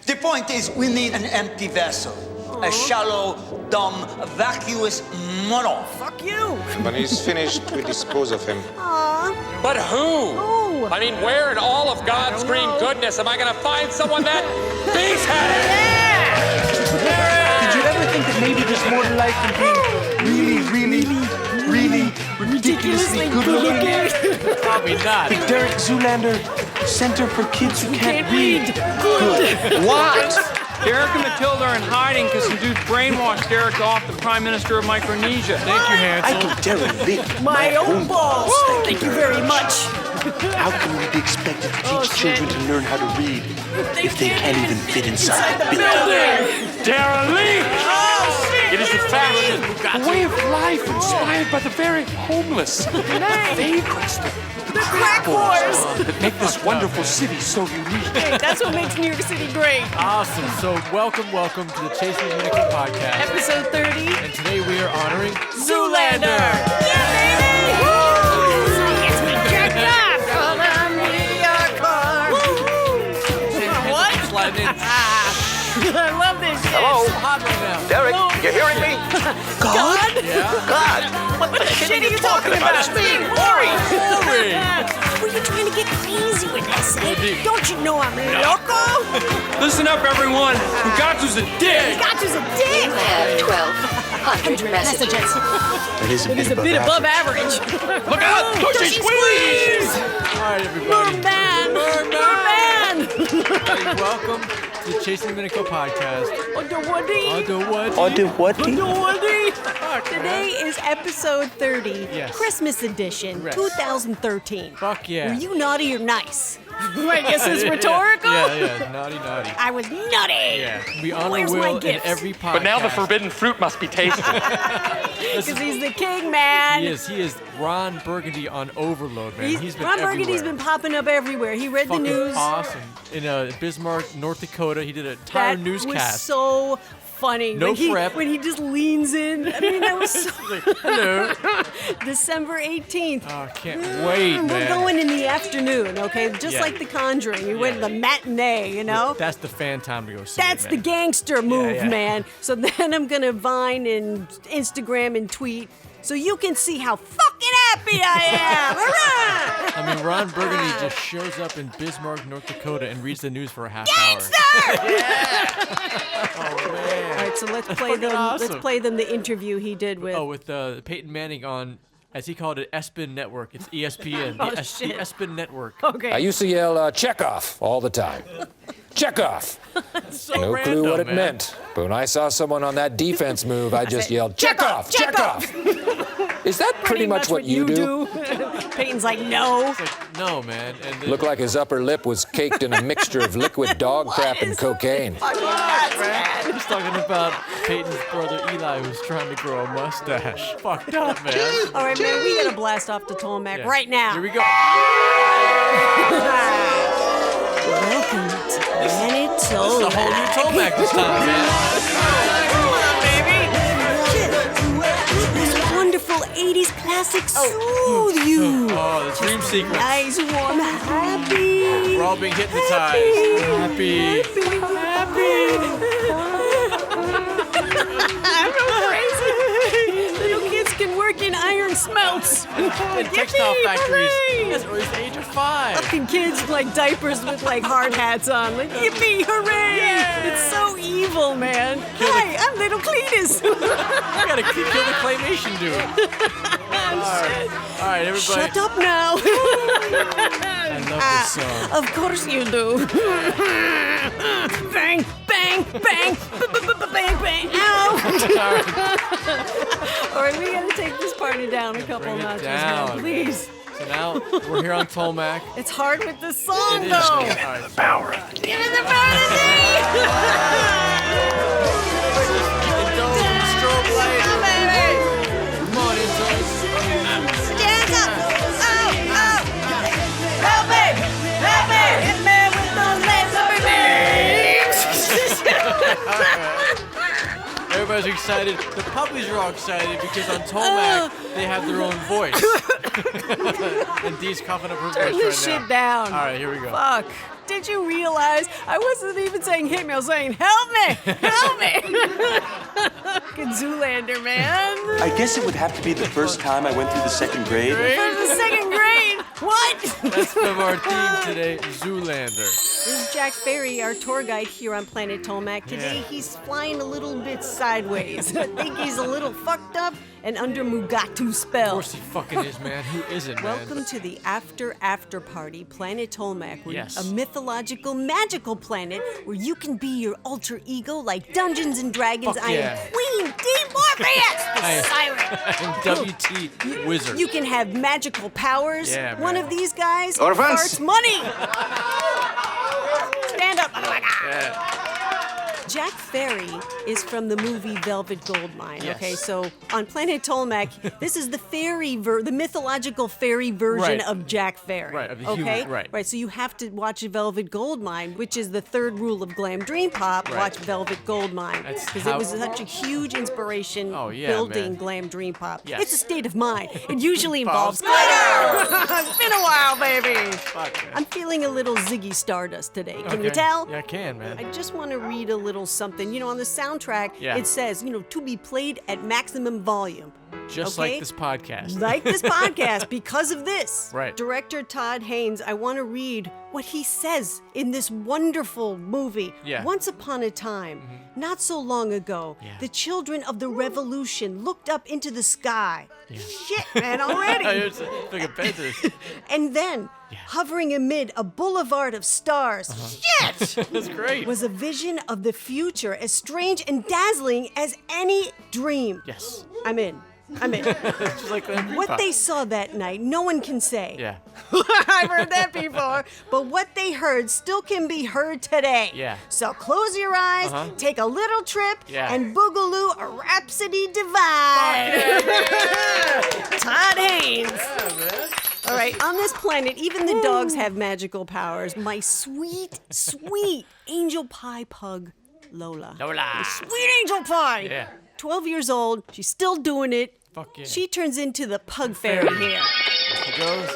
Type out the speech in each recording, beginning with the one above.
The point is, we need an empty vessel. A shallow, dumb, vacuous muddle. Fuck you! When he's finished, we dispose of him. But who? Who? I mean, where in all of God's green goodness am I going to find someone that beast-headed? Did you ever think that maybe there's more to life than being really ridiculously good looking? Probably not. Derek Zoolander, Center for Kids Who Can't Read. Good. What? Derek and Matilda are in hiding because some dude brainwashed Derek off the Prime Minister of Micronesia. Thank you, I Hansel. could derelict My own balls. Thank you very much. How can we be expected to teach children to learn how to read if they can't even fit inside the building? Derelict! Oh, shit! It is the fashion, A way of life inspired by the very homeless. Vagrants, The crack wars. that make this wonderful city so unique. Hey, that's what makes New York City great. Awesome. So welcome to the Charities and Dominico podcast. Episode 30. And today we are honoring Zoolander. Yeah, baby! Woo! Gets me jacked up. What? Sliding in. I love this shit. Hello. So hot right now. Derek, you hearing me? God? God, what the Shit are you talking about? It's me, Ori. Were you trying to get crazy with this, eh? Don't you know I'm loco? Listen up, everyone. Mugatu's a dick. Gotcha's a dick. Have 1,200 messages. That is It is a bit above average. Look out! Tushy squeeze! All right, everybody. Merman. Welcome to the Charities and Dominico podcast. Today is episode 30, Yes. Christmas edition, Yes. 2013. Fuck yeah. Were you naughty or nice? I guess it's rhetorical. Yeah. Naughty. I was nutty. Yeah. We honor Where's my Will in gifts? every podcast. But now the forbidden fruit must be tasted. Because he's the king, man. He is Ron Burgundy on overload, man. He's been Ron Burgundy's everywhere. been popping up everywhere. He read Fucking the news. awesome. In Bismarck, North Dakota, he did an entire That newscast. was so funny. No prep. When he just leans in. I mean, that was so... Hello. December 18th. Oh, I can't wait, man. We're going in the afternoon, okay? Just Yeah. like The Conjuring. We went to the matinee, you know? That's the fan time to go see That's it, the man. gangster move, yeah. man. So then I'm going to Vine and Instagram and tweet so you can see how fucking happy I am. Hurrah! I mean, Ron Burgundy just shows up in Bismarck, North Dakota, and reads the news for a half Gangster! hour. Oh, man. All right, so let's play them. awesome. Let's play them the interview he did with. Oh, with Peyton Manning on, as he called it, ESPN Network. It's ESPN. Oh, the shit. ESPN Network. Okay. I used to yell, Chekhov all the time. Chekhov. So No random, clue what it man. meant. But when I saw someone on that defense move, I just said, yelled, Chekhov, Chekhov! Is that pretty much what you do? Peyton's like, no. It's like, no, man. And then, Looked like his upper lip was caked in a mixture of liquid dog crap and cocaine. He's talking about Peyton's brother Eli, who's trying to grow a mustache. Fucked up, man. All right, man, we gotta blast off to Tomac Yeah. right now. Here we go. Welcome to Planet This is a whole new Tomac this time, man. This wonderful 80s classic soothe you. Oh, the dream sequence. Nice, warm, happy. We're all being hypnotized. Happy. I'm so crazy. Little kids can work in iron smelts. In textile Yippee, factories hooray. as early as the age of 5. Fucking kids like diapers with like hard hats on. Like, yippee, hooray! Yeah. It's so evil, man. Hi, I'm little Cletus. I gotta kill the claymation dude. All right, everybody. Shut up now. I love this song. Of course you do. Bang, bang, bang, bang, bang, ow. All right, we gotta take this party down a couple Bring it notches, down. man, please. So now we're here on Tomac. It's hard with this song, It is. though. All right. Give it the fantasy. Indulge in the strobe light. Come on, indulge. Stand up. Oh, oh. Help me. Help me. Hit me with those laser beams. Everybody's excited. The puppies are all excited because on Tomac they have their own voice. And Dee's coughing up her voice Turn right this now. shit down. All right, here we go. Fuck. Did you realize I wasn't even saying hit me, I was saying help me! Help me! Good Zoolander, man. I guess it would have to be the first time I went through the second grade. For the second grade? What? That's from our theme today, Zoolander. This is Jack Ferry, our tour guide here on Planet Tomac. Today he's flying a little bit sideways. I think he's a little fucked up and under Mugatu spell. Of course he fucking is, man. Who isn't, man? Welcome to the after party, Planet Tomac. Yes. A mythological, magical planet where you can be your alter ego like Dungeons and Dragons. Fuck I yeah. am Queen D. Morpheus, the siren. I'm WT Wizard. You can have magical powers. Yeah, One man. of these guys Orphans. farts money. Stand up, motherfucker. Yeah. Jack Ferry is from the movie Velvet Goldmine. Yes. Okay, so on Planet Tolmec, this is the the mythological fairy version Right. of Jack Ferry. Right, of the okay, human, right. So you have to watch Velvet Goldmine, which is the third rule of glam dream pop. Right. Watch Velvet Goldmine That's because how- it was such a huge inspiration Oh, yeah, building man. glam dream pop. Yes. It's a state of mind. It usually involves Involves glitter. It's been a while, baby. Fuck, man. I'm feeling a little Ziggy Stardust today. Can you Okay. tell? Yeah, I can, man. I just want to read a little something. You know, on the soundtrack, Yeah. it says, to be played at maximum volume. Just okay? like this podcast. Like this podcast, because of this. Right. Director Todd Haynes, I want to read what he says in this wonderful movie. Yeah. Once upon a time, not so long ago, Yeah. the children of the revolution looked up into the sky. Shit, man, already. It's like a business. And then, hovering amid a boulevard of stars, shit! That's great. Was a vision of the future as strange and dazzling as any dream. Yes. I'm in. Just like What they saw that night, no one can say. Yeah. I've heard that before. But what they heard still can be heard today. Yeah. So close your eyes, take a little trip, Yeah. and boogaloo a Rhapsody Divine. Todd Haynes. All right, on this planet, even the dogs have magical powers. My sweet, sweet angel pie pug, Lola. Lola. Sweet angel pie. Yeah. 12 years old. She's still doing it. Fuck yeah. She turns into the pug fairy here. He goes.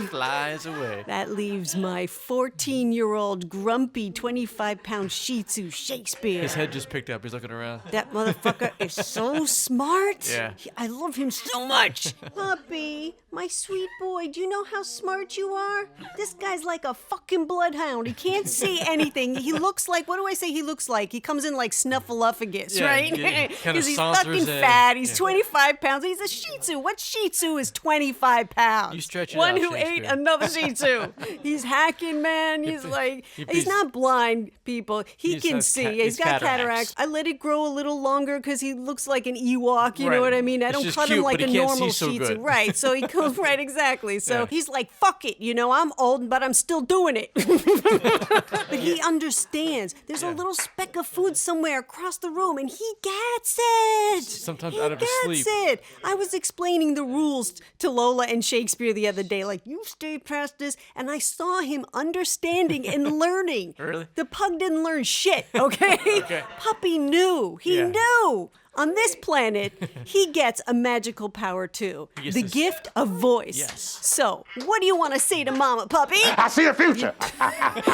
Flies away. That leaves my 14-year-old grumpy 25-pound Shih Tzu Shakespeare. His head just picked up. He's looking around. That motherfucker is so smart. Yeah. I love him so much. Puppy, my sweet boy, do you know how smart you are? This guy's like a fucking bloodhound. He can't see anything. He looks like, what do I say he looks like? He comes in like Snuffleupagus, Yeah, right? yeah, Because kinda he's saunters fucking in. fat. He's Yeah. 25 pounds. He's a Shih Tzu. What Shih Tzu is 25 pounds? You stretch it One out, who ate Shakespeare. another Shih Tzu. He's hacking, man. He's like, he's not blind, people. He He's can a see. cat- He's he's got cataracts. cataracts. I let it grow a little longer because he looks like an Ewok. You know Right. what I mean? I It's don't just cut him cute, like but a he can't normal see so Shih Tzu. good. Right. So he goes, right, exactly. So Yeah. he's like, fuck it. I'm old, but I'm still doing it. But he understands. There's a little speck of food somewhere across the room, and he gets it. Sometimes he out of his gets sleep. it. I was explaining the rules to Lola and Shakespeare the other day, like, you stay past this, and I saw him understanding and learning. Really? The pug didn't learn shit, okay? Okay. Puppy knew. He Yeah. knew. On this planet, he gets a magical power too. He gets The this- gift of voice. Yes. So, what do you want to say to Mama, puppy? I see the future.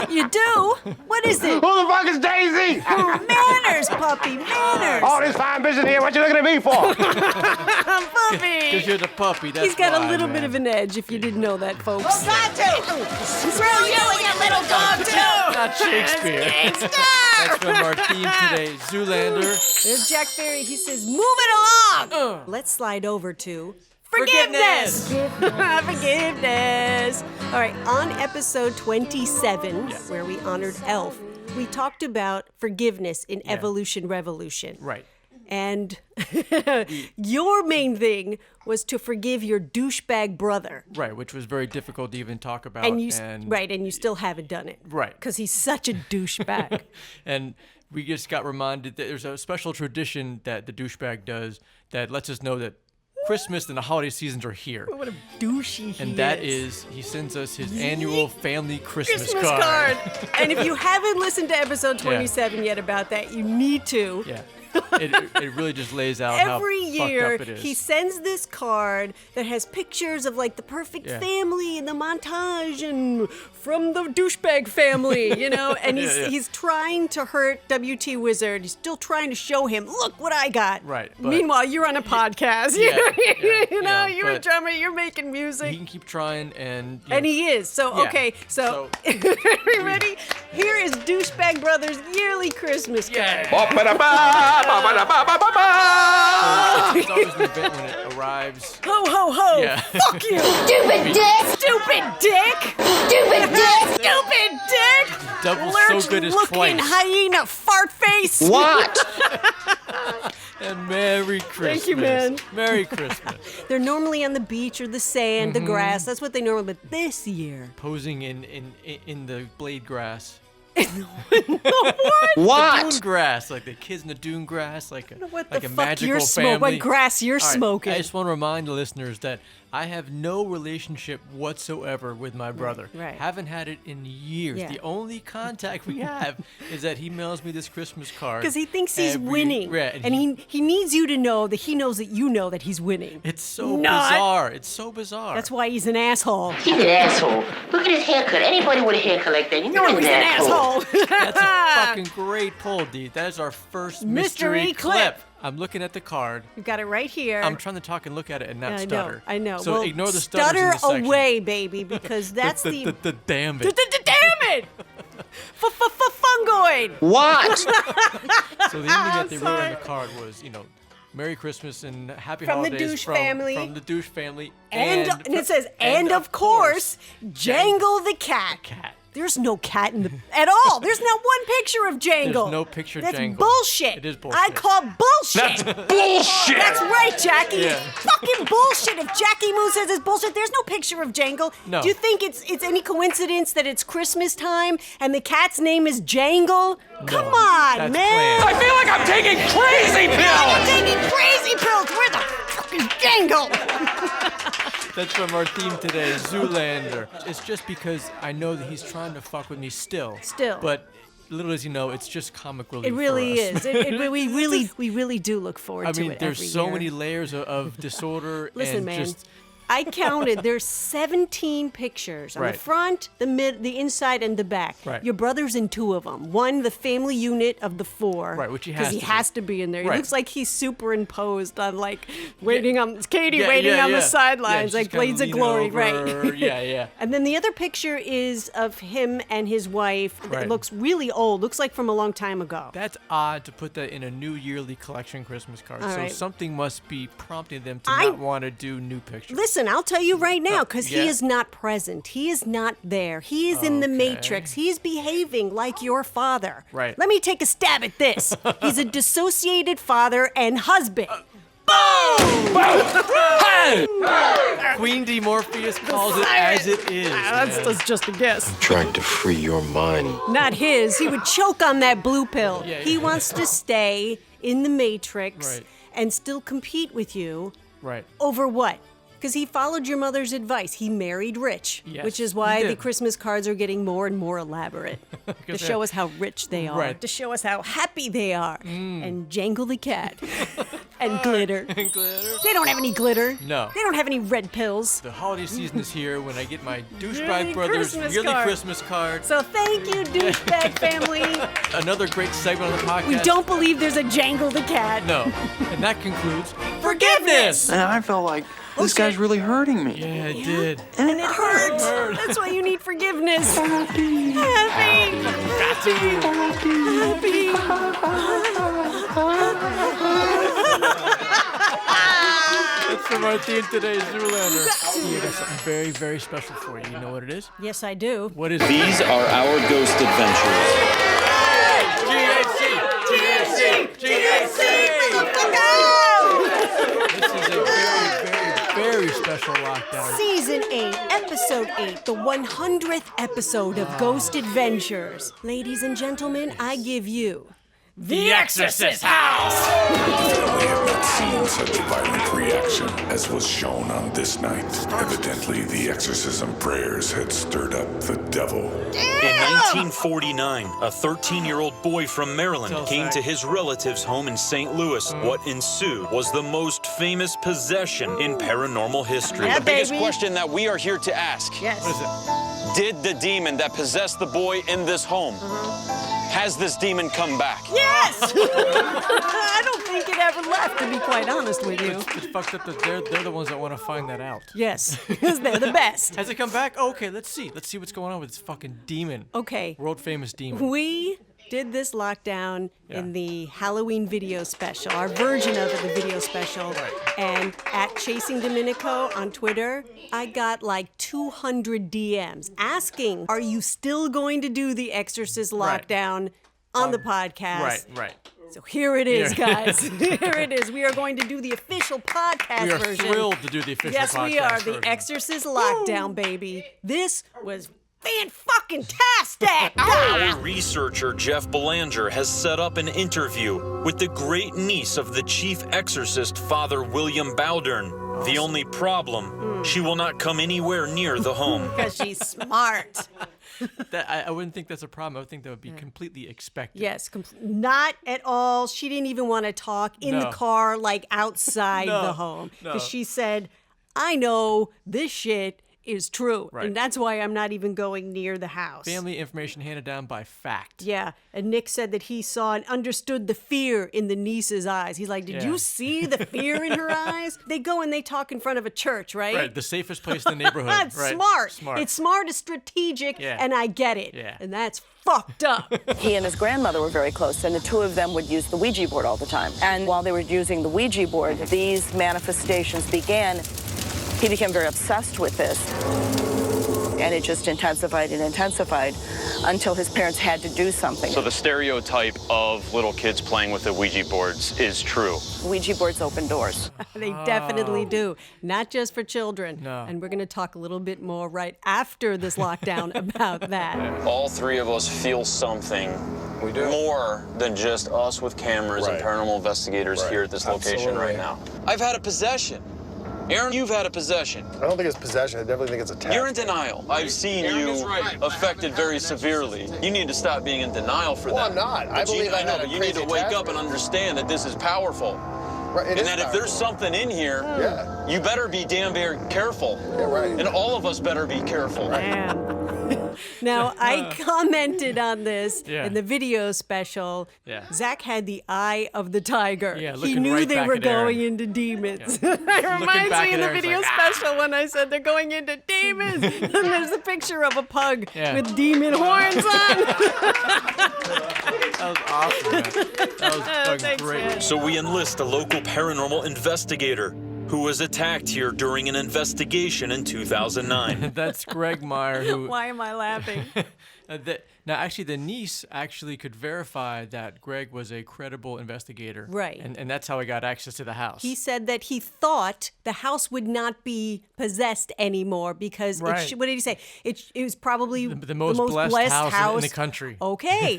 You do? What is it? Who the fuck is Daisy? Manners, puppy, manners. All this fine business here, what you looking at me for? Puppy. Because you're the puppy. That's He's got why, a little man. bit of an edge, if you didn't know that, folks. Screw you and your little dog, too! Not Shakespeare. That's from our theme today, Zoolander. There's Jack Ferry. He says, move it along. Let's slide over to forgiveness. Forgiveness. All right, on episode 27, where we honored Elf, we talked about forgiveness in Evolution Revolution. Right. And your main thing was to forgive your douchebag brother. Right, which was very difficult to even talk about. And you still haven't done it. Right. Because he's such a douchebag. And we just got reminded that there's a special tradition that the douchebag does that lets us know that Christmas and the holiday seasons are here. What a douchey he And that is, he sends us his annual family Christmas Christmas card. And if you haven't listened to episode 27 yet about that, you need to. Yeah. it really just lays out Every how year, fucked up it is. he sends this card that has pictures of like the perfect family and the montage and from the douchebag family, you know. And he's trying to hurt WT Wizard. He's still trying to show him, look what I got. Right. But meanwhile, you're on a podcast. You're a drummer. You're making music. He can keep trying, and he is. So okay. So are you ready? Here is Douchebag Brothers' yearly Christmas card. It's always an event when it arrives. Ho ho ho! Yeah. Fuck you! Stupid dick! Stupid dick! Stupid dick! Stupid dick! Double Lurch so good as looking twice. hyena fart face! What? And Merry Christmas. Thank you, man. Merry Christmas. They're normally on the beach or the sand, the grass. That's what they normally. But this year, Posing in the blade grass. What? Dune grass, like the kids in the dune grass, like a what like the a fuck magical you're family. smoking? What grass you're All right, smoking? I just want to remind the listeners that I have no relationship whatsoever with my brother. right. Haven't had it in years. Yeah. The only contact we have is that he mails me this Christmas card. Because he thinks he's every- winning, Yeah, and he needs you to know that he knows that you know that he's winning. It's so Not. bizarre. It's so bizarre. That's why he's an asshole. He's an asshole. Look at his haircut. Anybody with a haircut like that, you know he's an asshole. That's a fucking great pull, dude. That is our first mystery clip. I'm looking at the card. You've got it right here. I'm trying to talk and look at it and not I stutter. know. I know. So well, ignore the stutters in stutter this section. away, baby, because that's the damn it. damn it. Fungoid. What? So the ending that they wrote on Sorry. the card was, Merry Christmas and Happy From the Holidays douche family. From the douche family. And it says, and of course, Jangle the cat. There's no cat at all. There's not one picture of Jangle. There's no picture of That's Jangle. bullshit. It is bullshit. I call bullshit. That's bullshit. That's right, Jackie. Yeah. Fucking bullshit. If Jackie Moo says it's bullshit, there's no picture of Jangle. No. Do you think it's any coincidence that it's Christmas time and the cat's name is Jangle? Come on, that's man. planned. I feel like I'm taking crazy I'm pills! taking crazy pills. Where the fuck is Jangle? That's from our theme today, Zoolander. It's just because I know that he's trying to fuck with me still. But little as you know, it's just comic relief. It really for us. is. We really do look forward to it. I mean, there's every so year. many layers of disorder. Listen, and man. just I counted. There's 17 pictures on Right. the front, the mid, the inside, and the back. Right. Your brother's in 2 of them. One, the family unit of the 4. Right, which he has because he to has be. to be in there. He Right. looks like he's superimposed on like waiting on Katie Yeah, waiting yeah, on yeah. the sidelines, Yeah, like she's kinda Blades of leaning Glory, over. right? Yeah, yeah. And then the other picture is of him and his wife. Right. It looks really old. Looks like from a long time ago. That's odd to put that in a new yearly collection Christmas card. All So right. something must be prompting them to I- not want to do new pictures. Listen, I'll tell you right now, because yeah. he is not present. He is not there. He is in the Matrix. He's behaving like your father. Right. Let me take a stab at this. He's a dissociated father and husband. Queen D. Morpheus calls it as it is. That's just a guess. Trying to free your mind. Not his. He would choke on that blue pill. Yeah, He yeah. wants to stay in the Matrix Right. and still compete with you Right. over what? Because he followed your mother's advice. He married rich, Yes, which is he why the did. Christmas cards are getting more and more elaborate to show us how rich they are, Right. to show us how happy they are, and Jangle the cat, and glitter. And glitter. They don't have any glitter. No. They don't have any red pills. The holiday season is here when I get my Yearly Douchebag Brothers Christmas yearly card. Christmas card. So thank you, douchebag family. Another great segment on the podcast. We don't believe there's a Jangle the cat. No. And that concludes Forgiveness! And I felt like this guy's really hurting me. Yeah, it did. And it hurts. That's why you need forgiveness. Happy. That's from our theme today, Zoolander. Steve, I got something very, very special for you. You know what it is? Yes, I do. What is it? These are our ghost adventures. This is a very, very, very special lockdown. Season 8, Episode 8, the 100th episode of Ghost Adventures. Ladies and gentlemen, I give you The Exorcist House! We have not seen such a violent reaction as was shown on this night. Evidently, the exorcism prayers had stirred up the devil. In 1949, a 13-year-old boy from Maryland came to his relative's home in St. Louis. What ensued was the most famous possession in paranormal history. The biggest question that we are here to ask. Yes. What is it? Did the demon that possessed the boy in this home, has this demon come back? Yes! I don't think it ever left, to be quite honest with you. It's fucked up that they're the ones that want to find that out. Yes, because they're the best. Has it come back? Oh, okay, let's see. Let's see what's going on with this fucking demon. Okay. World famous demon. We did this lockdown in the Halloween video special, our version of it, the video special. Right. And at Chasing Dominico on Twitter, I got like 200 DMs asking, are you still going to do the Exorcist lockdown on the podcast? Right. So here it is, guys. Here it is. We are going to do the official podcast version. We are thrilled to do the official podcast Yes, we are. version. The Exorcist lockdown, baby. This was fan-fucking-tastic! Our researcher, Jeff Belanger, has set up an interview with the great niece of the chief exorcist, Father William Bowdern. The only problem, she will not come anywhere near the home. Because she's smart. I wouldn't think that's a problem. I would think that would be completely expected. Yes, not at all. She didn't even want to talk in the car, like outside the home. Because she said, I know this shit is true. Right. And that's why I'm not even going near the house. Family information handed down by fact. Yeah. And Nick said that he saw and understood the fear in the niece's eyes. He's like, did you see the fear in her eyes? They go and they talk in front of a church, right? Right, the safest place in the neighborhood. That's right. smart. It's smart, it's strategic, Yeah. and I get it. Yeah. And that's fucked up. He and his grandmother were very close, and the two of them would use the Ouija board all the time. And while they were using the Ouija board, these manifestations began. He became very obsessed with this, and it just intensified and intensified until his parents had to do something. So the stereotype of little kids playing with the Ouija boards is true. Ouija boards open doors. They definitely do. Not just for children. No. And we're going to talk a little bit more right after this lockdown about that. All three of us feel something more than just us with cameras and paranormal investigators here at this location right now. I've had a possession. Aaron, you've had a possession. I don't think it's possession. I definitely think it's attack. You're in denial. I've seen you affected very severely. You need to stop being in denial for that. Well, I'm not. I believe I had a you need to wake up and understand that this is powerful. Right, and that if there's something in here, you better be damn very careful. Yeah, right. And all of us better be careful. Man. Now, I commented on this in the video special. Yeah. Zach had the eye of the tiger. Yeah, he looking knew right they back were at Aaron. going into demons. Yeah. It reminds back me in at the Aaron's video like, special when I said they're going into demons. And there's a picture of a pug Yeah. with demon horns on. That was awesome, man. That was fucking Thanks, great. man. So we enlist a local paranormal investigator who was attacked here during an investigation in 2009. That's Greg Meyer, who... Why am I laughing? Now, actually, the niece actually could verify that Greg was a credible investigator. Right. And that's how he got access to the house. He said that he thought the house would not be possessed anymore because, what did he say? It was probably the most blessed house in the country. Okay.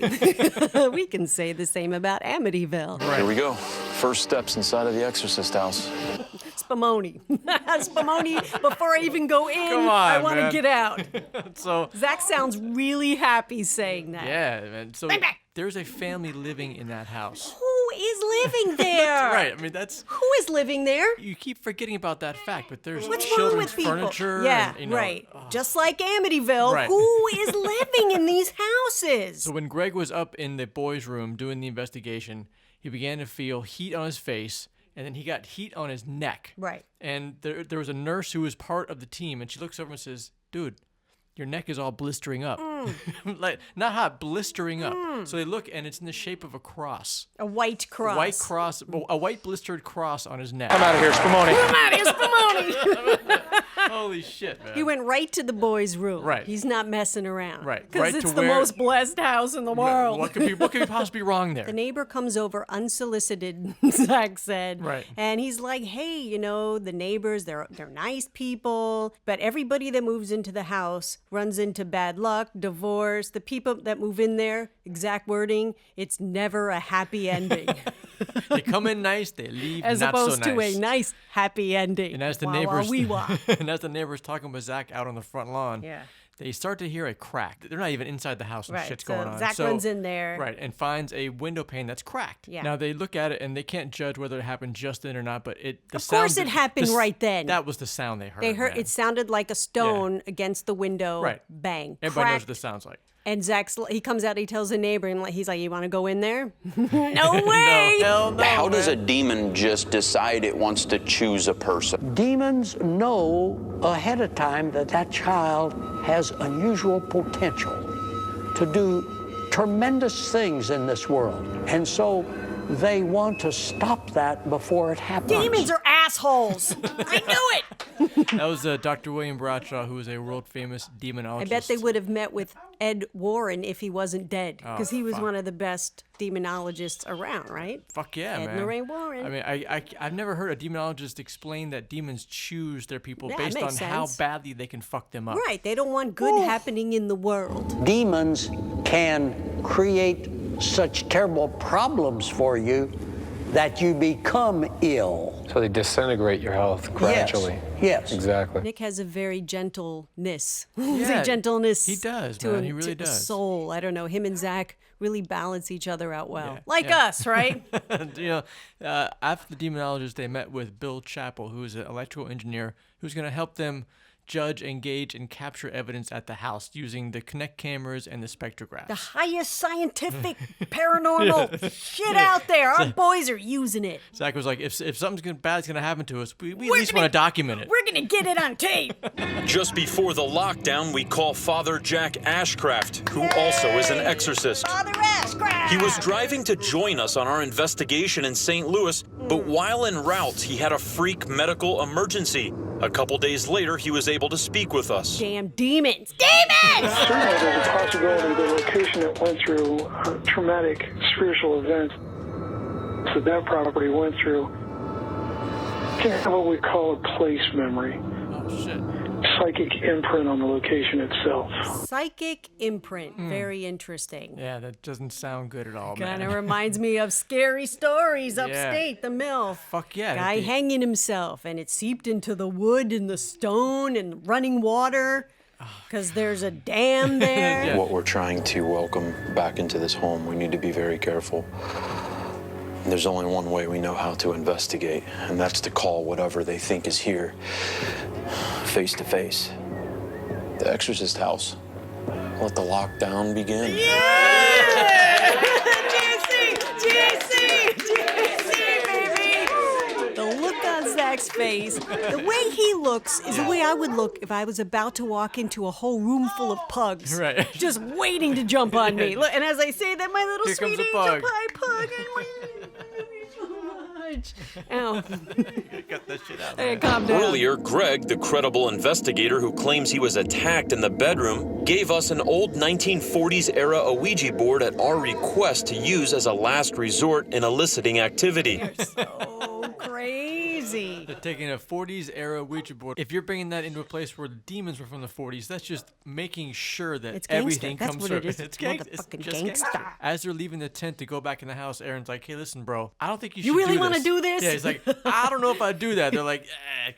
We can say the same about Amityville. Here we go. First steps inside of the Exorcist house. Spumoni. Spumoni, before I even go in, Come on, I want to man. get out. So Zach sounds really happy saying that. yeah, man. So there's a family living in that house. Who is living there? Right. I mean, that's... Who is living there? You keep forgetting about that fact, but there's What's wrong children's with people? furniture. Yeah, and, you know, right. Just like Amityville, Right. who is living in these houses? So when Greg was up in the boys' room doing the investigation, he began to feel heat on his face, and then he got heat on his neck. Right. And there was a nurse who was part of the team, and she looks over and says, "Dude, your neck is all blistering up." Like, not hot, blistering up. So they look, and it's in the shape of a cross. A white cross. White cross, a white blistered cross on his neck. Come out of here, Spumoni. Come out here, Spumoni. Holy shit, man. He went right to the boys' room. Right. He's not messing around. Right. Because it's the most blessed house in the world. What could possibly be wrong there? The neighbor comes over unsolicited, Zach said. Right. And he's like, hey, the neighbors, they're nice people. But everybody that moves into the house runs into bad luck, divorce. The people that move in there, exact wording, it's never a happy ending. They come in nice, they leave As not so nice. opposed to a nice, happy ending. And as the neighbors talking with Zach out on the front lawn, they start to hear a crack. They're not even inside the house when shit's going on. Zach runs in there. Right, and finds a window pane that's cracked. Yeah. Now they look at it and they can't judge whether it happened just then or not, but Of course it happened right then. That was the sound they heard. It sounded like a stone against the window. Right. Bang. Everybody knows what this sounds like. And he comes out, he tells the neighbor, and he's like, you want to go in there? No way! No, hell no, How does a demon just decide it wants to choose a person? Demons know ahead of time that child has unusual potential to do tremendous things in this world. And so they want to stop that before it happens. Demons are assholes. I knew it. That was Dr. William Bradshaw, who was a world-famous demonologist. I bet they would have met with Ed Warren if he wasn't dead, because he was one of the best demonologists around, right? Fuck yeah, man. Ed Lorraine Warren. I mean, I've never heard a demonologist explain that demons choose their people Yeah, based it on makes how sense. badly they can fuck them up. Right, they don't want good happening in the world. Demons can create such terrible problems for you that you become ill. So they disintegrate your health gradually. Yes. Exactly. Nick has a very gentleness. Yeah, gentleness. he does, to man. him, He really to does. Soul. I don't know. Him and Zach really balance each other out well. Yeah, like yeah. us, right? After the demonologist, they met with Bill Chappell, who is an electrical engineer who's going to help them judge, engage, and capture evidence at the house using the Kinect cameras and the spectrographs. The highest scientific paranormal shit out there. Our boys are using it. Zach was like, if something bad's going to happen to us, we at least want to document it. We're going to get it on tape. Just before the lockdown, we call Father Jack Ashcraft, who also is an exorcist. Father Ashcraft! He was driving to join us on our investigation in St. Louis, but while en route, he had a freak medical emergency. A couple days later, he was able to speak with us. Damn demons. Demons! Certainly there's a possibility the location that went through traumatic spiritual events that property went through can have what we call a place memory. Oh, shit. Psychic imprint on the location itself. Psychic imprint. Very interesting. Yeah, that doesn't sound good at all, man. Kind of reminds me of scary stories upstate, the mill. Fuck yeah. Guy hanging himself, and it seeped into the wood and the stone and running water because there's a dam there. What we're trying to welcome back into this home, we need to be very careful. There's only one way we know how to investigate, and that's to call whatever they think is here face to face. The Exorcist house. Let the lockdown begin. GC, baby! The look on Zach's face, the way he looks is the way I would look if I was about to walk into a whole room full of pugs. Right. Just waiting to jump on me. Look, and as I say that, my little Here comes sweetie, a pug. hi, pug. Ow. Cut that shit out. Hey, calm down. Earlier, Greg, the credible investigator who claims he was attacked in the bedroom, gave us an old 1940s era Ouija board at our request to use as a last resort in eliciting activity. You're so crazy. They're taking a 40s era Ouija board. If you're bringing that into a place where the demons were from the 40s, that's just making sure that It's gangster. everything That's comes what through. it is. It's motherfucking just gangster. As they're leaving the tent to go back in the house, Aaron's like, hey, listen, bro, I don't think you should You really want to do this? Yeah, he's like, I don't know if I'd do that. They're like,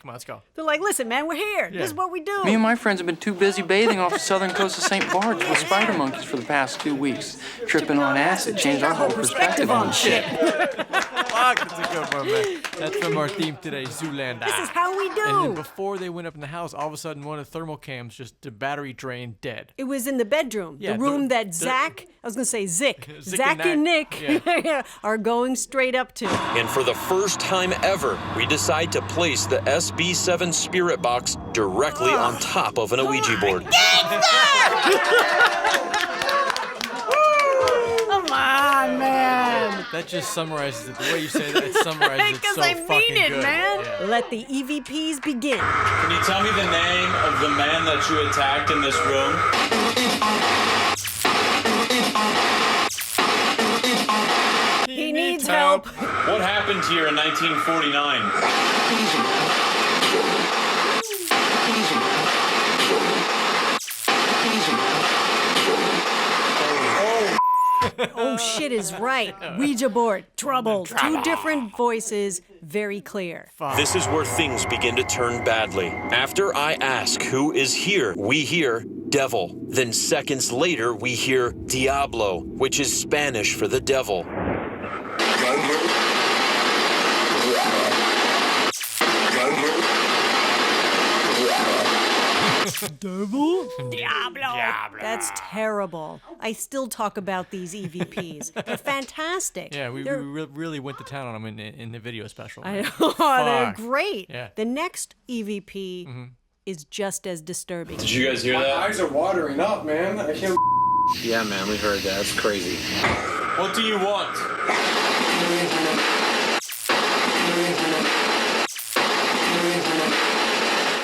come on, let's go. They're like, listen, man, we're here. Yeah. This is what we do. Me and my friends have been too busy bathing off the southern coast of St. Bart's with spider monkeys for the past 2 weeks. Tripping on acid changed our whole perspective on shit. Fuck, that's a good one, man. That's from our theme today, Zoolander. This is how we do. And then before they went up in the house, all of a sudden one of the thermal cams just the battery drained dead. It was in the bedroom, Yeah, the room the- that Zach, I was going to say Zick, Zick Zach and and Nick are going straight up to. And for the first time ever, we decide to place the SB7 spirit box directly on top of an Ouija board. Come on, man. That just summarizes it. The way you say that, it summarizes it so Because I fucking mean it, good. man. Yeah. Let the EVPs begin. Can you tell me the name of the man that you attacked in this room? He needs help. What happened here in 1949? Oh, shit is right. Ouija board. Trouble. Two different voices. Very clear. This is where things begin to turn badly. After I ask who is here, we hear devil. Then seconds later, we hear Diablo, which is Spanish for the devil. Devil? Diablo. That's terrible. I still talk about these EVPs. They're fantastic. Yeah, we really went to town on them in the video special. I know. They're great. Yeah. The next EVP is just as disturbing. Did you guys hear My that? eyes are watering up, man. I can't. Yeah, man, we heard that. It's crazy. What do you want?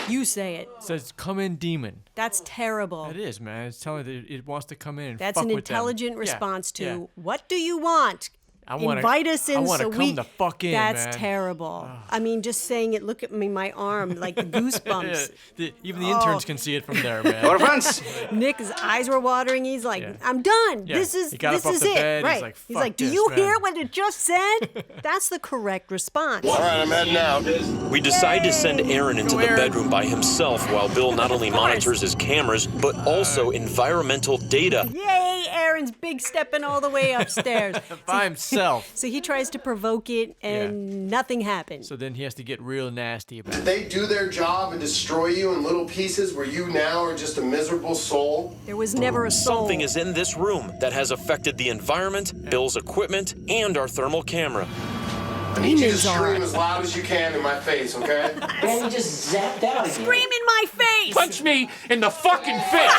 You say it. It says, come in, demon. That's terrible. It is, man. It's telling you that it wants to come in and That's fuck an with them. intelligent Yeah, response to, yeah. what do you want? Invite us in I wanna so come we... the fuck in, That's man. terrible. I mean, just saying it, look at me, my arm, like the goosebumps. Even the interns can see it from there, man. Order friends. Nick's eyes were watering. He's like, I'm done. Yeah. This is He got up off it. the bed. Right. He's like, He's "Fuck like, do this, you man." hear what it just said? That's the correct response. All right, I'm heading out. We decide to send Aaron into the bedroom by himself while Bill not only monitors his cameras, but also environmental data. Yay, Aaron's big stepping all the way upstairs. By himself. So he tries to provoke it, and nothing happens. So then he has to get real nasty about it. Did they do their job and destroy you in little pieces where you now are just a miserable soul? There was never a soul. Something is in this room that has affected the environment, Bill's equipment, and our thermal camera. I need you to scream as loud as you can in my face, okay? And he just zapped out again. Scream in my face! Punch me in the fucking face!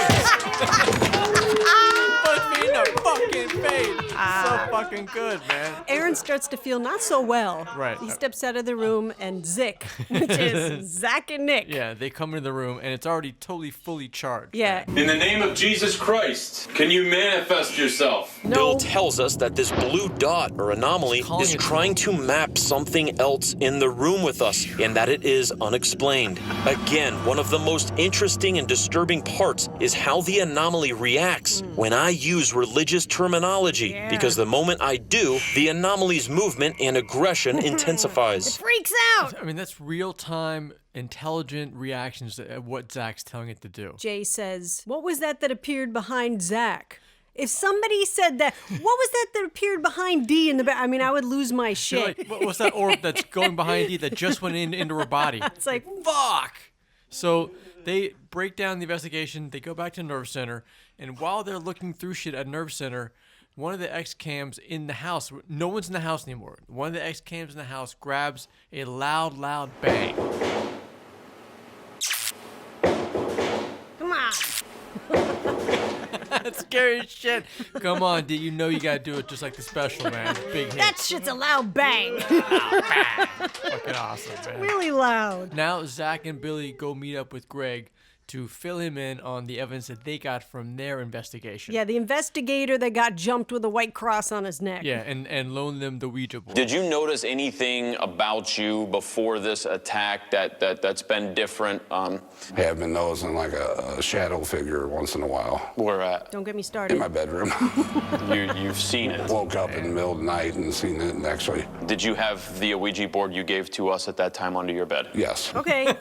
Punch me in the fucking face! So fucking good, man. Aaron starts to feel not so well. Right. He steps out of the room, and Zick, which is Zach and Nick. Yeah, they come into the room, and it's already totally fully charged. Yeah. In the name of Jesus Christ, can you manifest yourself? Bill tells us that this blue dot or anomaly is trying to map something else in the room with us, and that it is unexplained. Again, one of the most interesting and disturbing parts is how the anomaly reacts when I use religious terminology, because the moment I do, the anomaly's movement and aggression intensifies. Freaks out! I mean, that's real-time, intelligent reactions to what Zach's telling it to do. Jay says, what was that appeared behind Zach? If somebody said that, what was that appeared behind D in the back? I mean, I would lose my You're shit. like, what's that orb that's going behind D that just went into her body? It's like, fuck! So they break down the investigation, they go back to Nerve Center, and while they're looking through shit at Nerve Center, one of the X-cams in the house, no one's in the house anymore, one of the X-cams in the house grabs a loud bang. come on. That's scary as shit. Come on, D, you know you gotta do it just like the special, man. Big hit. That shit's a loud bang. Fucking awesome, man. Really loud. Now Zach and Billy go meet up with Greg to fill him in on the evidence that they got from their investigation. Yeah, the investigator that got jumped with a white cross on his neck. Yeah, and loan them the Ouija board. Did you notice anything about you before this attack that's been different? Hey, I've been noticing like a shadow figure once in a while. Where at? Don't get me started. In my bedroom. You've seen it? Woke up in the middle of the night and seen it actually. Did you have the Ouija board you gave to us at that time under your bed? Yes. Okay.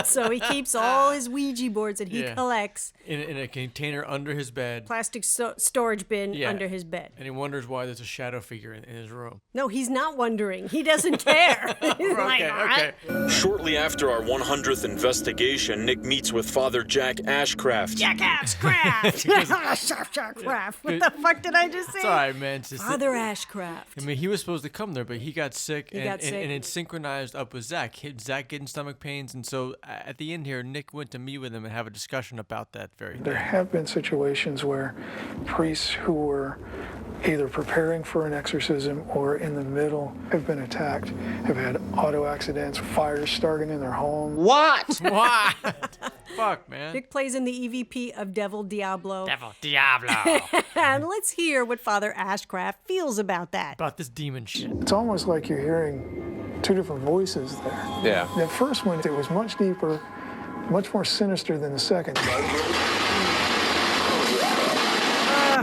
So he keeps all his Ouija boards that he collects in a container under his bed. Plastic storage bin under his bed. And he wonders why there's a shadow figure in his room. No, he's not wondering. He doesn't care. He's like, all right. Shortly after our 100th investigation, Nick meets with Father Jack Ashcraft. Jack Ashcraft. Ashcraft. What the fuck did I just say? It's all right, man. It's just Father Ashcraft. I mean, he was supposed to come there, but he got sick. He got sick. And it synchronized up with Zach. Zach getting stomach pains. And so at the end here, Nick went to meet with him and have a discussion about that very thing. There have been situations where priests who were either preparing for an exorcism or in the middle have been attacked, have had auto accidents, fires starting in their home. What? Fuck, man. Vic plays in the EVP of Devil Diablo. Devil Diablo. And let's hear what Father Ashcraft feels about that. About this demon shit. It's almost like you're hearing two different voices there. Yeah. That first one, it was much deeper, much more sinister than the second.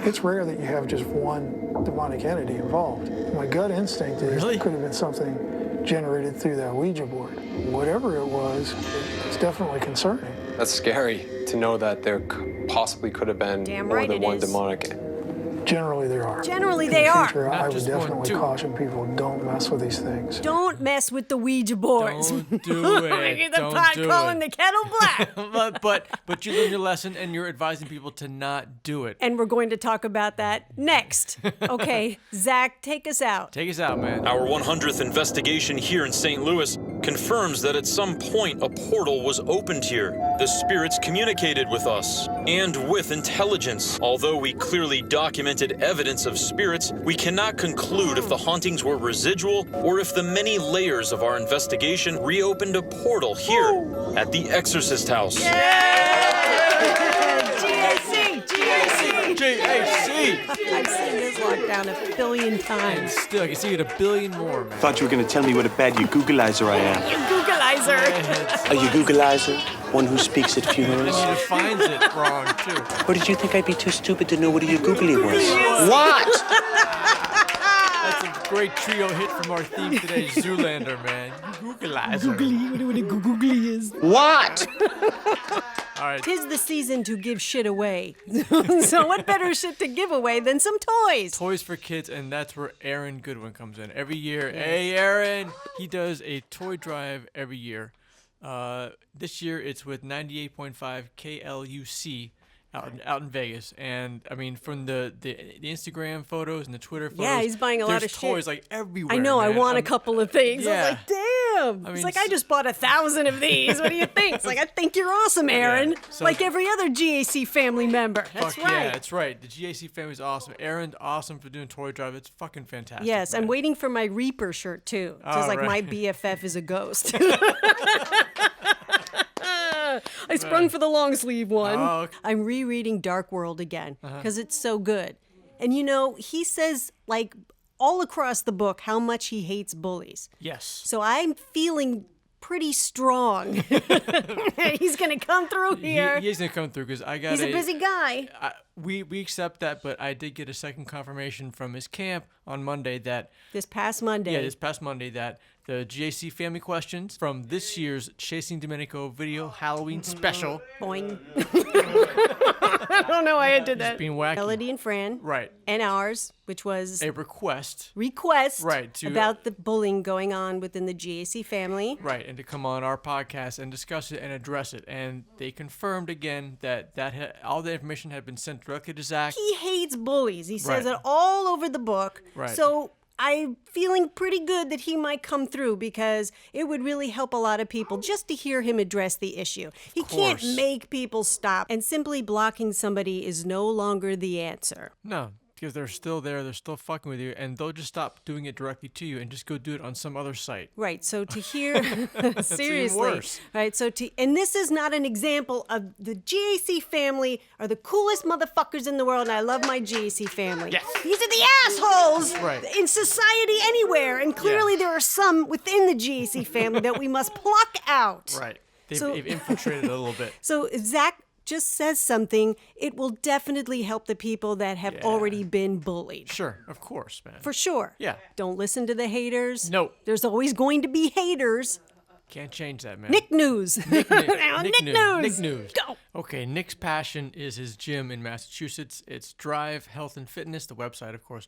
It's rare that you have just one demonic entity involved. My gut instinct is it could have been something generated through that Ouija board. Whatever it was, it's definitely concerning. That's scary to know that there possibly could have been more than one demonic. Generally, there are. Generally, In they the are. future, I would definitely caution people, don't mess with these things. Don't mess with the Ouija boards. Don't do it. Making the Don't pot do calling it. the kettle black. but you learn your lesson and you're advising people to not do it. And we're going to talk about that next. Okay, Zach, take us out. Take us out, man. Our 100th investigation here in St. Louis confirms that at some point a portal was opened here. The spirits communicated with us and with intelligence. Although we clearly documented evidence of spirits, we cannot conclude if the hauntings were residual or if the many layers of our investigation reopened a portal here at the Exorcist House. GAC! I've seen this lockdown a billion times. And still, I can see it a billion more, man. Thought you were going to tell me what a bad you Googleizer I am. You Googleizer! Are you Googleizer? One who speaks at funerals? He defines it wrong, too. Or did you think I'd be too stupid to know what a googly was? What? That's a great trio hit from our theme today, Zoolander, man. Googleizer. Googly, what a googly is. What? All right. 'Tis the season to give shit away. So what better shit to give away than some toys? Toys for kids, and that's where Aaron Goodwin comes in. Every year, hey, Aaron! He does a toy drive every year. This year, it's with 98.5 KLUC out in Vegas. And, I mean, from the Instagram photos and the Twitter photos, Yeah, he's buying a lot of shit. there's toys, like, everywhere, I know, man. I want a couple of things. I Yeah. was like, damn. I It's mean, like, I just bought 1,000 of these. What do you think? It's like, I think you're awesome, Aaron. So- like every other GAC family member. That's Fuck right. yeah, that's right. The GAC family's awesome. Aaron's awesome for doing toy drive. It's fucking fantastic. Yes, man. I'm waiting for my Reaper shirt, too. It says, All like, right. my BFF is a ghost. I sprung for the long sleeve one. Oh, okay. I'm rereading Dark World again because it's so good. And you know, he says like all across the book how much he hates bullies. Yes. So I'm feeling pretty strong. He's going to come through here. He is going to come through because I got He's a busy guy. We accept that, but I did get a second confirmation from his camp on Monday that... This past Monday. Yeah, this past Monday that the GAC family questions from this year's Chasing Dominico video Halloween special... Boing. I don't know why I did that. Just being wacky. Melody and Fran. Right. And ours, which was... A request. Right, to, about the bullying going on within the GAC family. Right, and to come on our podcast and discuss it and address it. And they confirmed again that all the information had been sent directly to Zach. He hates bullies. He says Right. it all over the book. Right. So I'm feeling pretty good that he might come through because it would really help a lot of people just to hear him address the issue. He can't make people stop, and simply blocking somebody is no longer the answer. No, because they're still there, they're still fucking with you, and they'll just stop doing it directly to you and just go do it on some other site. Right, so to hear, seriously, even worse. right, and this is not an example of the GAC family are the coolest motherfuckers in the world, and I love my GAC family. Yes. These are the assholes Right. in society anywhere, and clearly there are some within the GAC family that we must pluck out. Right. They've, So- they've infiltrated a little bit. So if Zach just says something, it will definitely help the people that have already been bullied. Sure, of course, man. For sure. Yeah. Don't listen to the haters. No. There's always going to be haters. Can't change that, man. Nick News. Nick Nick News. Nick News. Go. Okay, Nick's passion is his gym in Massachusetts. It's Drive Health and Fitness. The website, of course,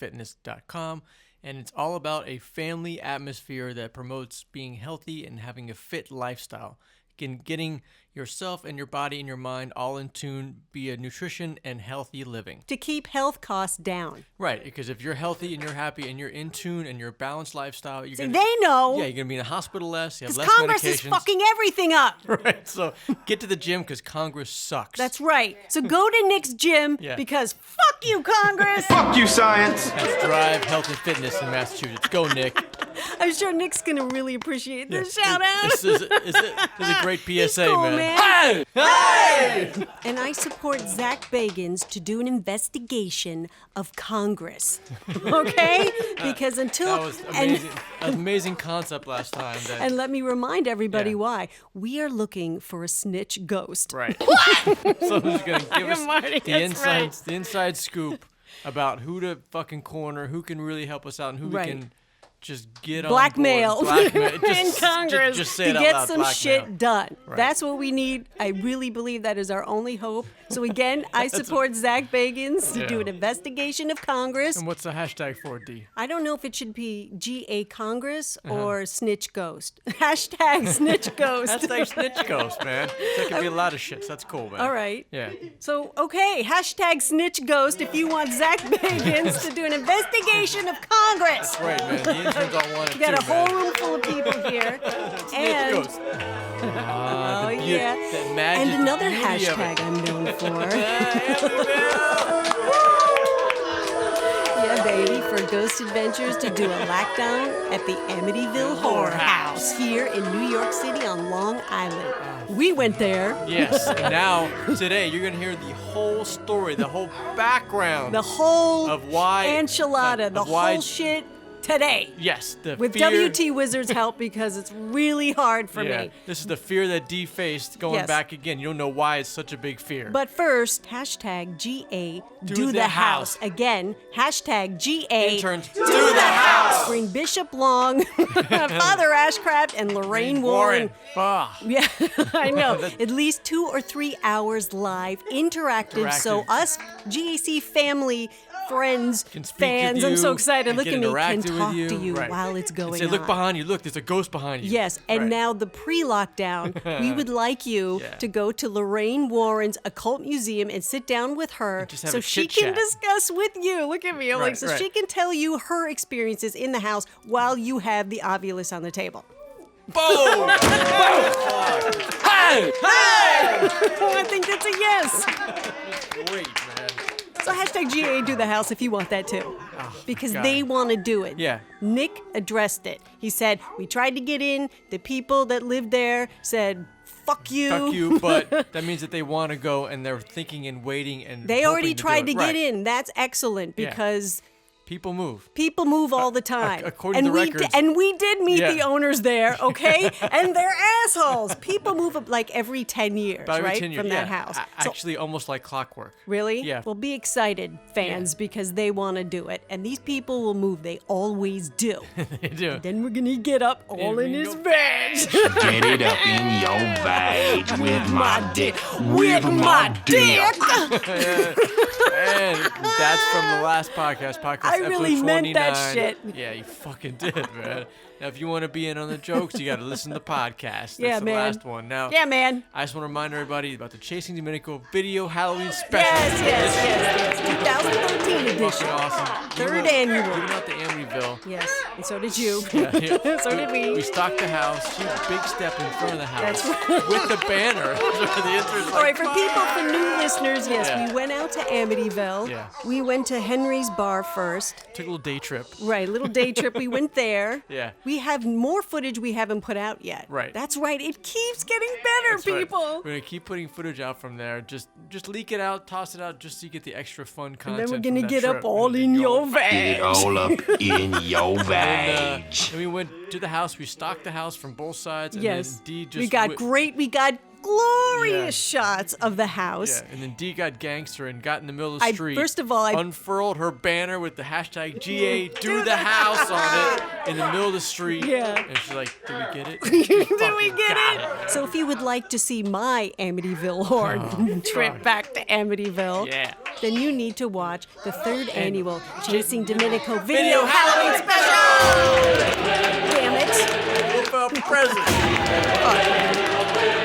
drivehealthandfitness.com. And it's all about a family atmosphere that promotes being healthy and having a fit lifestyle. getting yourself and your body and your mind all in tune via nutrition and healthy living. To keep health costs down. Right, because if you're healthy and you're happy and you're in tune and you're a balanced lifestyle, you're gonna, they know. Yeah, you're going to be in a hospital less, you have less Congress medications. is fucking everything up. Right, so get to the gym because Congress sucks. That's right. So go to Nick's gym because fuck you, Congress. Fuck you, science. Let's drive health and fitness in Massachusetts. Go, Nick. I'm sure Nick's going to really appreciate this shout out. This is a great PSA, cool, man. man. Hey! And I support Zach Bagans to do an investigation of Congress. Okay? Because until... That was amazing. An amazing concept last time. And let me remind everybody why. We are looking for a snitch ghost. Right. Someone's going to give us the inside scoop about who to fucking corner, who can really help us out, and who we can just get blackmail on board. in Congress just say it to out get loud, some blackmail. shit done. Right. That's what we need. I really believe that is our only hope. So again, I support Zach Bagans to do an investigation of Congress. And what's the hashtag for, D? I don't know if it should be GA Congress or Snitch Ghost. Hashtag Snitch Ghost. Hashtag Snitch Ghost, man. That could be a lot of shit, so that's cool, man. All right. Yeah. So, okay, hashtag Snitch Ghost if you want Zach Bagans to do an investigation of Congress. That's right, man. The interns all want it We got too, a whole man. room full of people here. Snitch Ghost. Oh, the yeah. the magic, And another the beauty of hashtag it. I'm known for. Yeah, baby, for Ghost Adventures to do a lockdown at the Amityville Horror House here in New York City on Long Island. We went there. Yes, and now, today, you're going to hear the whole story, the whole background. The whole of why enchilada, the whole shit today. Yes, the With fear. WT Wizard's help because it's really hard for me. This is the fear that D faced going Yes. back again. You don't know why it's such a big fear. But first, hashtag GA Do the house. Again, hashtag GA Interns, do the house. Bring Bishop Long, Father Ashcraft, and Lorraine Warren. Yeah, I know. At least 2 or 3 hours live, interactive. So us GAC family, friends, fans, I'm so excited. Look at me, can talk to you while it's going say, on. look behind you. Look, there's a ghost behind you. Yes, and now the pre-lockdown, we would like you to go to Lorraine Warren's Occult Museum and sit down with her just have so a she chit-chat. can discuss with you. Look at me. I'm like, so she can tell you her experiences in the house while you have the ovulus on the table. Boom! Hey! Hey! I think that's a yes. Great, man. So hashtag GA do the house if you want that too. Because God. they want to do it. Yeah. Nick addressed it. He said, we tried to get in. The people that lived there said, fuck you. Fuck you, but that means that they want to go and they're thinking and waiting and They already hoping tried to do it. get in. That's excellent Yeah. because People move. people move all the time. according and to we records. and we did meet Yeah. the owners there, okay? And they're assholes. People move up like every 10 years, About every right? 10 years, From yeah. that house. So- Actually, almost like clockwork. Really? Yeah. Well, be excited, fans, because they want to do it. And these people will move. They always do. They do. Then we're going to get up all in his veg. Get it up in your bag with my dick. With my dick. And that's from the last podcast I episode really 29. meant that shit. Yeah, you fucking did, man. Now, if you want to be in on the jokes, you got to listen to the podcast. That's Yeah, the man. last one. Now, Yeah, man. I just want to remind everybody about the Chasing Dominico video Halloween special. Yes. 2013 edition. Fucking awesome. Third Giving annual. out the Amityville. Yes, and so did you. Yeah. So did we. We stocked the house. Huge big step in front of the house. That's right. With the banner. The interns All right, like, for people, for new listeners, yes, Yeah. we went out to Amityville. Yeah. We went to Henry's Bar first. Took a little day trip. Right, little day trip. We went there. Yeah. We have more footage we haven't put out yet. Right. That's right. It keeps getting better, That's right. people. We're gonna keep putting footage out from there. Just leak it out, toss it out, just so you get the extra fun And content. then we're from gonna that get trip. up all in your Get veg. it all up in your bag. And we went to the house. We stocked the house from both sides. And Yes. then D just We got glorious shots of the house. Yeah, and then D got gangster and got in the middle of the street. First of all, I unfurled her banner with the hashtag GA do the house on it in the middle of the street. Yeah. And she's like, did we get it? Did we get it? So if you would like to see my Amityville horror trip back to Amityville, then you need to watch the 3rd annual Chasing Dominico video Halloween special. Damn it. for a present.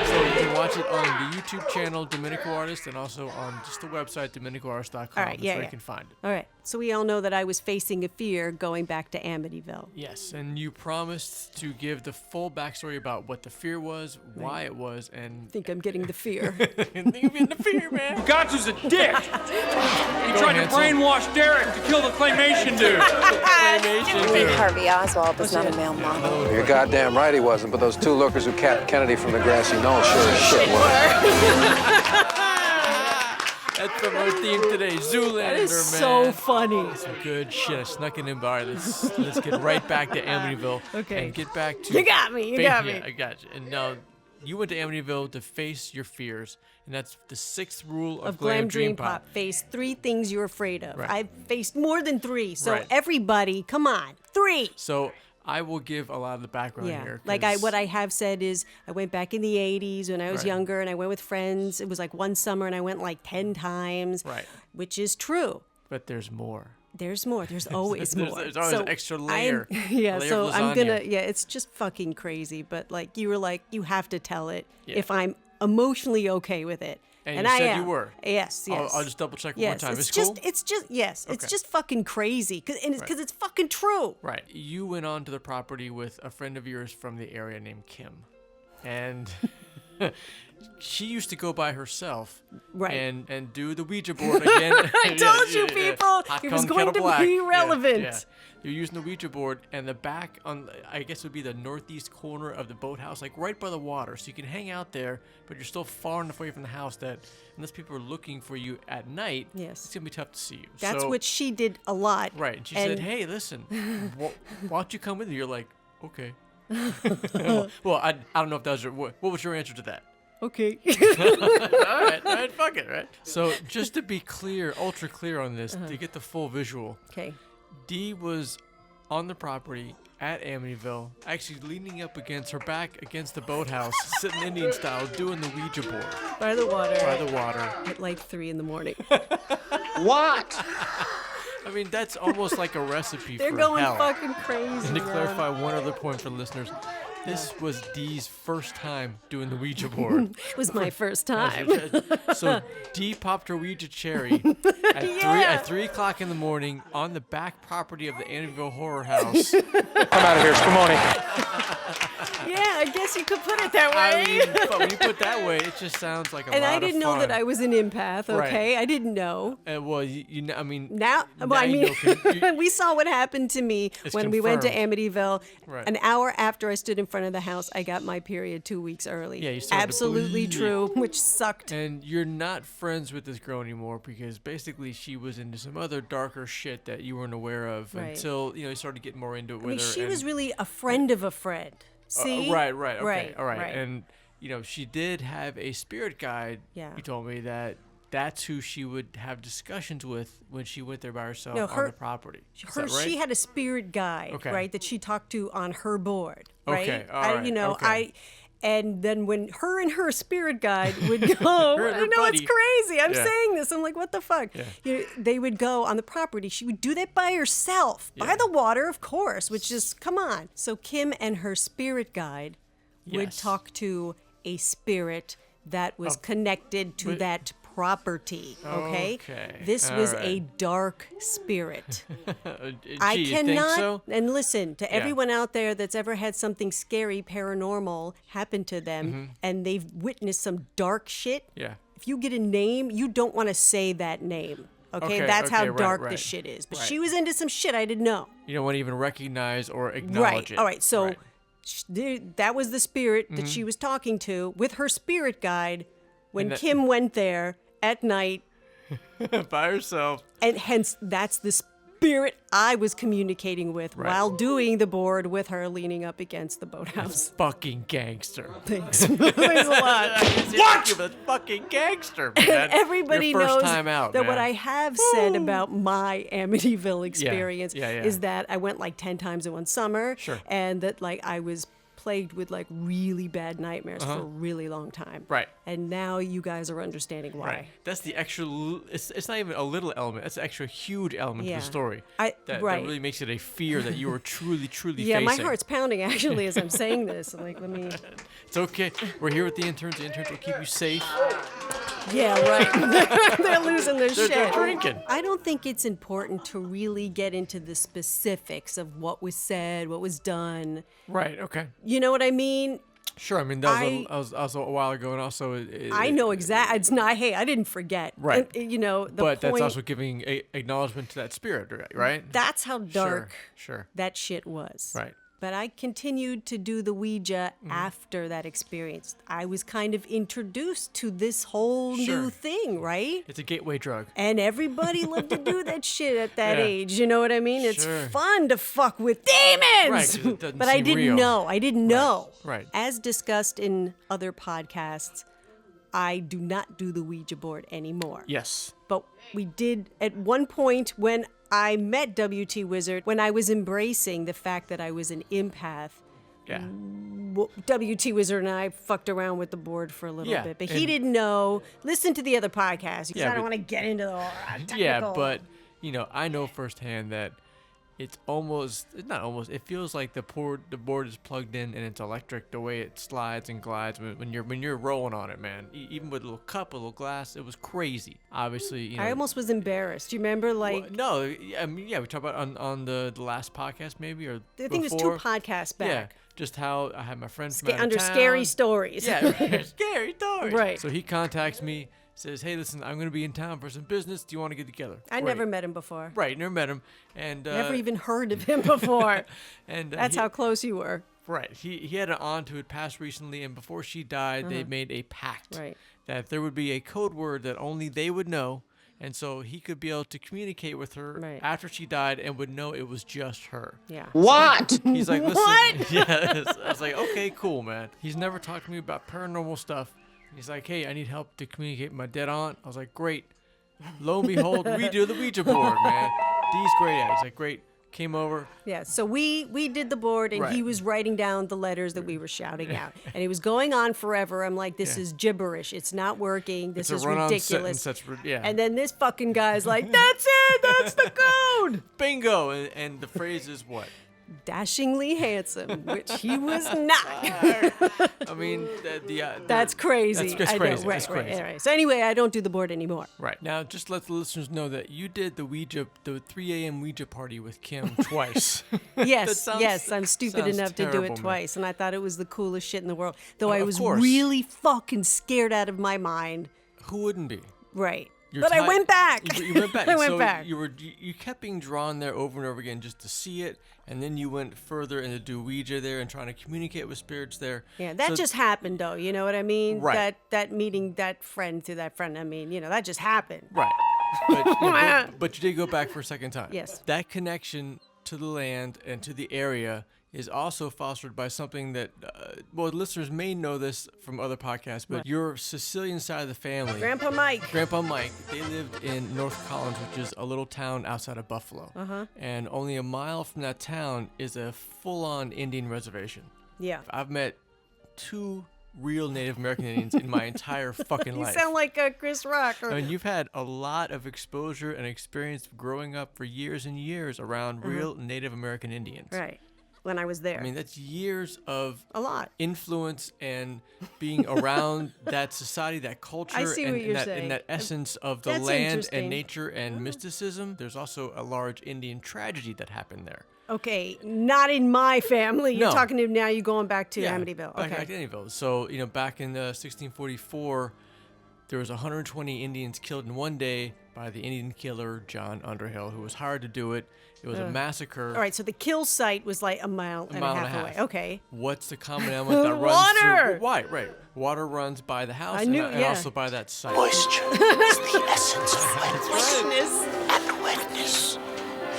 So you can watch it on the YouTube channel, DominicoArtist, and also on just the website, DominicoArtist.com. All right, That's where you can find it. All right. So we all know that I was facing a fear going back to Amityville. Yes, and you promised to give the full backstory about what the fear was, why it was, and... I think I'm getting the fear. I think I'm getting the fear, man. Mugatu's a dick. He tried to brainwash Derek to kill the claymation dude. Harvey Oswald was not a male model. You're goddamn right he wasn't, but those two lookers who capped Kennedy from the grassy knoll sure as shit were. That's from our theme today, Zoolander, That is man. so funny. Some good shit. I snuck it in by. Let's get right back to Amityville. Okay. And get back to... You got me. You got me. Yeah, I got you. And now, you went to Amityville to face your fears. And that's the 6th rule of Glam Dream Pop. Face 3 things you're afraid of. Right. I've faced more than 3. So Right. everybody, come on. 3. So I will give a lot of the background here. Like what I have said is I went back in the 80s when I was Right. younger and I went with friends. It was like one summer and I went like 10 times. Right. Which is true. But there's more. There's more. There's always more. There's always an extra layer. Yeah, layer so of I'm lasagna. gonna. Yeah, it's just fucking crazy. But like you were like, you have to tell it Yeah. if I'm emotionally okay with it. And you I said am. you were. Yes, yes. I'll just double check one yes, more time. It's It's just, cool? it's just, yes, it's Okay. just fucking crazy. Because it's fucking true. Right. You went on to the property with a friend of yours from the area named Kim. And she used to go by herself. Right. And do the Ouija board again. I told you, people, Hot it was come, going kettle to black. be relevant. Yeah. You're using the Ouija board, and the back on, I guess, would be the northeast corner of the boathouse, like right by the water. So you can hang out there, but you're still far enough away from the house that unless people are looking for you at night, Yes. it's going to be tough to see you. That's So- what she did a lot. Right. And she said, hey, listen, why don't you come with me? You're like, okay. Well, I don't know if that was your, what was your answer to that? Okay. all right, fuck it, right? So just to be clear, ultra clear on this, to get the full visual. Okay. Dee was on the property at Amityville, actually leaning up against her back against the boathouse, sitting Indian style, doing the Ouija board. By the water. By the water. At like 3 in the morning. What? I mean, that's almost like a recipe They're for going hell. fucking crazy. And to man. clarify one other point for listeners, this was Dee's first time doing the Ouija board. It was my first time. So Dee popped her Ouija cherry at 3 o'clock in the morning on the back property of the Amityville Horror House. Come out of here, Spumoni. Yeah, I guess you could put it that I way. mean, but when you put it that way, it just sounds like a And lot I of didn't know fun. that I was an empath, okay? Right. I didn't know. Well, I mean... Now, well, I you mean, know, you- we saw what happened to me It's when we went to confirmed. Amityville. Right. An hour after I stood in front of the house, I got my period 2 weeks early. Yeah, you started to Absolutely bleed. true, which sucked. And you're not friends with this girl anymore because basically she was into some other darker shit that you weren't aware of Right. until, you started getting more into it I with mean, her. she was and- really a friend of a friend. See? Right, okay, Right, all right. right. And, she did have a spirit guide. Yeah. You told me that's who she would have discussions with when she went there by herself No, on the property. Is that right? She had a spirit guide, Okay. right, that she talked to on her board, right? Okay, all right, okay. And then when her and her spirit guide would go, Her and I her know it's buddy. crazy. I'm Yeah. saying this. I'm like, what the fuck? Yeah. They would go on the property. She would do that by herself, by the water, of course, which is, come on. So Kim and her spirit guide would Yes. talk to a spirit that was connected to but- that property, okay? Okay, This all was right. a dark spirit. Gee, I you think cannot, so? and listen, to Yeah. everyone out there that's ever had something scary, paranormal happen to them, and they've witnessed some dark shit, Yeah. if you get a name, you don't want to say that name. Okay, that's how okay, right, dark right, this shit is. But right. she was into some shit I didn't know. You don't want to even recognize or acknowledge it. All right. So Right. that was the spirit that she was talking to with her spirit guide when And that- Kim went there at night. By herself. And hence, that's the spirit I was communicating with Right. while doing the board with her leaning up against the boathouse. Fucking gangster. Thanks. Thanks a lot. What? That's fucking gangster, man. And everybody Your first knows time out, that man. what I have said about my Amityville experience yeah. is that I went like 10 times in one summer. Sure. And that like I was plagued with like really bad nightmares for a really long time. Right. And now you guys are understanding why. Right. That's the extra. It's not even a little element. That's an extra huge element to the story. That really makes it a fear that you are truly facing. Yeah, my heart's pounding actually as I'm saying this. Like, let me. It's okay. We're here with the interns. The interns will keep you safe. Yeah, right. They're losing their shit. They're drinking. I don't think it's important to really get into the specifics of what was said, what was done. Right. Okay. You know what I mean? Sure. I mean, that was also a while ago, and also I know exactly. It's not. Hey, I didn't forget. Right. And, you know, but that's also giving acknowledgement to that spirit, right? That's how dark sure. that shit was. Right. But I continued to do the Ouija after that experience. I was kind of introduced to this whole new thing, right? It's a gateway drug. And everybody loved to do that shit at that age. You know what I mean? It's fun to fuck with demons. Right, but I didn't know. I didn't know. Right. As discussed in other podcasts, I do not do the Ouija board anymore. Yes. But we did at one point when I met WT Wizard, when I was embracing the fact that I was an empath. Yeah. WT Wizard and I fucked around with the board for a little bit, but he didn't know. Listen to the other podcast because I don't want to get into the technical. Yeah, but you know, I know firsthand that it's not almost. It feels like the board is plugged in and it's electric. The way it slides and glides when you're rolling on it, man. Even with a little cup, a little glass, it was crazy. Obviously, you know. I almost was embarrassed. Do you remember, like? Well, no, I mean, we talked about on the last podcast maybe or I think it was 2 podcasts back. Yeah, just how I had my friend from out of under town. scary stories. Yeah, scary stories. Right. So he contacts me. Says, hey, listen, I'm going to be in town for some business. Do you want to get together? I never met him before. Right, never met him. And never even heard of him before. And that's how close you were. Right. He had an aunt who had passed recently, and before she died, they made a pact that there would be a code word that only they would know, and so he could be able to communicate with her after she died and would know it was just her. Yeah. What? So he's like, listen. What? Yeah. I was like, okay, cool, man. He's never talked to me about paranormal stuff. He's like, hey, I need help to communicate with my dead aunt. I was like, great. Lo and behold, we do the Ouija board, man. D's great at it. He's like, great. Came over. Yeah, so we did the board, and he was writing down the letters that we were shouting out. And it was going on forever. I'm like, this is gibberish. It's not working. This is ridiculous. And then this fucking guy's like, that's it. That's the code. Bingo. And the phrase is what? Dashingly handsome, which he was not. I mean, that's crazy. That's crazy. Right, right. So anyway, I don't do the board anymore. Right. Now, just let the listeners know that you did the 3 a.m. Ouija party with Kim twice. Yes, I'm stupid enough to do it twice, and I thought it was the coolest shit in the world. Though I was really fucking scared out of my mind. Who wouldn't be? Right. But I went back. You went back. I went back. You kept being drawn there over and over again just to see it, and then you went further and to do Ouija there and trying to communicate with spirits there. Yeah, that just happened though. You know what I mean? Right. That meeting that friend to that friend. I mean, you know, that just happened. Right. But you did go back for a second time. Yes. That connection to the land and to the area is also fostered by something that, listeners may know this from other podcasts, but your Sicilian side of the family, Grandpa Mike, they lived in North Collins, which is a little town outside of Buffalo. And only a mile from that town is a full-on Indian reservation. Yeah. I've met 2 real Native American Indians in my entire fucking life. You sound like Chris Rock. I mean, you've had a lot of exposure and experience growing up for years and years around real Native American Indians. Right. When I was there. I mean, that's years of influence and being around that society, that culture, and that essence of the land and nature and mysticism. There's also a large Indian tragedy that happened there. Okay, not in my family. You're No. talking to now. You're going back to Amityville. Back Okay. to Amityville. So back in 1644, there was 120 Indians killed in one day by the Indian killer John Underhill, who was hired to do it. It was a massacre. All right, so the kill site was like a mile and a half away. Okay. What's the common element that runs Water! through? Right. Water runs by the house and also by that site. Moisture is the essence of Wetness. And wetness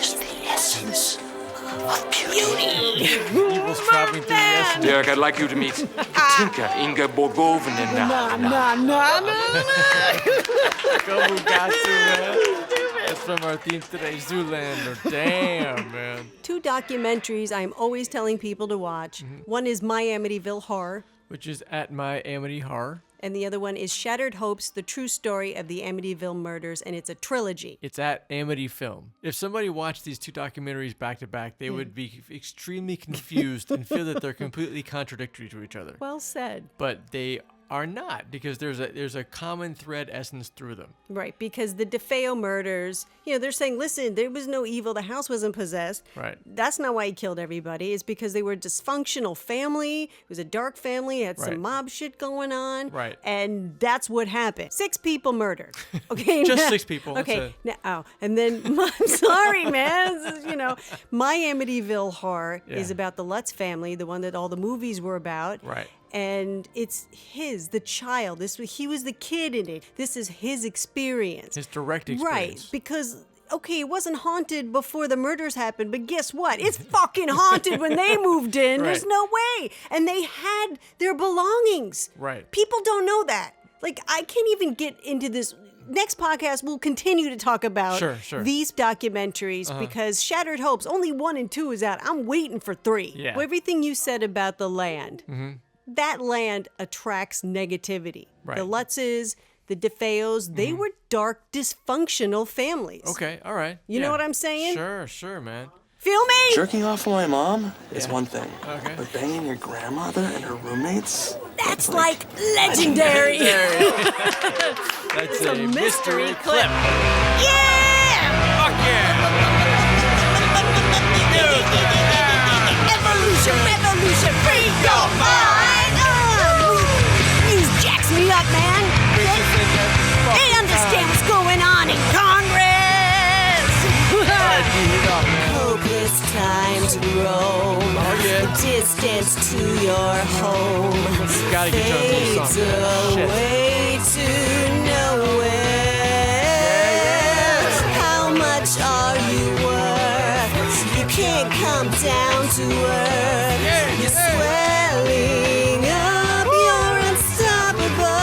is the essence of beauty. Evil's traveling through the essence. Derek, I'd like you to meet Tinka Inga Borgovnina. Go Mugatu, man. That's from our theme today, Zoolander. Damn, man. 2 two documentaries I'm always telling people to watch. One is My Amityville Horror, which is at My Amity Horror. And the other one is Shattered Hopes, the true story of the Amityville murders, and it's a trilogy. It's at Amity Film. If somebody watched these two documentaries back to back, they would be extremely confused and feel that they're completely contradictory to each other. Well said. But they are not, because there's a common thread essence through them. Right, because the DeFeo murders, they're saying, listen, there was no evil, the house wasn't possessed. Right. That's not why he killed everybody. It's because they were a dysfunctional family. It was a dark family, it had some mob shit going on. Right. And that's what happened. 6 people murdered. Okay. Just 6 people. Okay. And then, I'm sorry, man. This is, My Amityville Horror is about the Lutz family, the one that all the movies were about. Right. And it's the child. He was the kid in it. This is his experience. His direct experience. Right, because, okay, it wasn't haunted before the murders happened, but guess what? It's fucking haunted when they moved in. Right. There's no way. And they had their belongings. Right. People don't know that. Like, I can't even get into this. Next podcast, we'll continue to talk about these documentaries because Shattered Hopes, only 1 and 2 is out. I'm waiting for 3. Yeah. Well, everything you said about the land. That land attracts negativity. Right. The Lutzes, the DeFeos, they were dark, dysfunctional families. Okay, all right. You know what I'm saying? Sure, man. Feel me? Jerking off on my mom is one thing. Okay. But banging your grandmother and her roommates? That's like legendary. That's a mystery clip. Yeah! Fuck yeah! Evolution, free your mind! These jacks me up, man. They understand what's going on in Congress. Hopeless time to roam. The distance to your home fades away to nowhere. How much are you worth? You can't come down to earth. You're swelling up. You're unstoppable.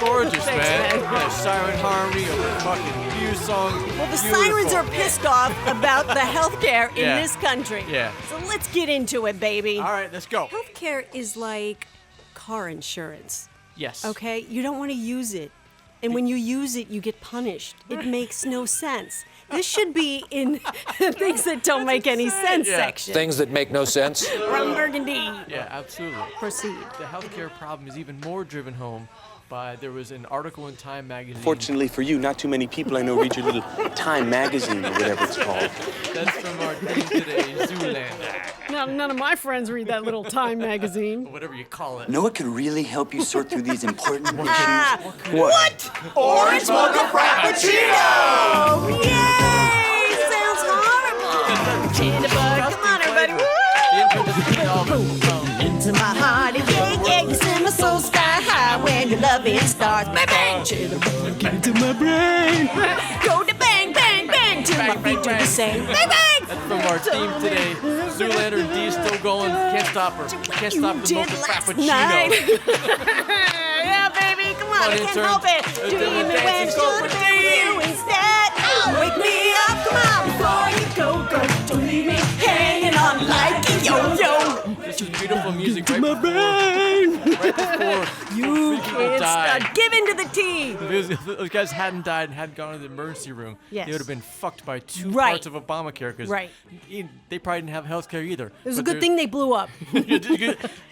Gorgeous, man. Yeah, siren harmony, a fucking view song. Well, the sirens are pissed off about the healthcare in Yeah. this country. Yeah. So let's get into it, baby. All right, let's go. Healthcare is like car insurance. Yes. Okay? You don't want to use it. And when you use it, you get punished. It makes no sense. This should be in things that don't make any sense section. Things that make no sense. Rum Burgundy. Yeah, absolutely. Proceed. The healthcare problem is even more driven home by, there was an article in Time magazine. Fortunately for you, not too many people I know read your little Time magazine or whatever it's called. That's from our thing today, Zoolander. None of my friends read that little Time magazine. Whatever you call it. Know what could really help you sort through these important issues? What? Orange mocha frappuccino! Yay! Sounds horrible. Jitterbug. Come on, everybody. Woo! Into my heart, yeah, you send my soul sky high when your loving starts. Bang, bang. Jitterbug, get into my brain. Go to bang, bang, bang till my feet do the same. Bang, bang. That's from our theme today. Zoolander D still going. Can't stop her. Can't stop the mocha frappuccino. Yeah, baby, come on, I can't help it. Dreaming when should have been with you instead. Oh, wake me up, come on, before you go. Don't leave me hanging on like a yo-yo. This is beautiful music right my brain. Right before You people can't died. stop. Give in to the tea. If those guys hadn't died and hadn't gone to the emergency room, Yes. they would have been fucked by 2 Right. parts of Obamacare because Right. they probably didn't have health care either. It was a good thing they blew up.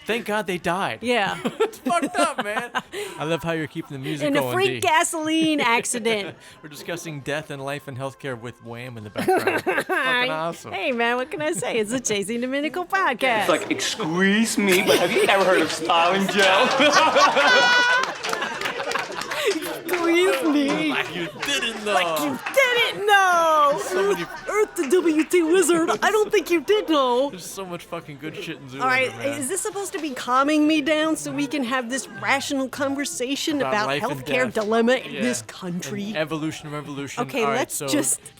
Thank God they died. Yeah. It's fucked up, man. I love how you're keeping the music In a going, freak D. gasoline accident. We're discussing death and life and healthcare with Wham in the background. Fucking awesome. Hey, man, what can I say? It's a Charities and Dominico podcast. It's like, excuse me, but have you ever heard of styling gel? Squeeze me. Like you didn't know. Like you didn't know. So Earth the WT Wizard. I don't think you did know. There's so much fucking good shit in Zoolander, All right, man. is this supposed to be calming me down so we can have this rational conversation about life and healthcare death. dilemma in this country? And evolution, revolution. Okay, All right,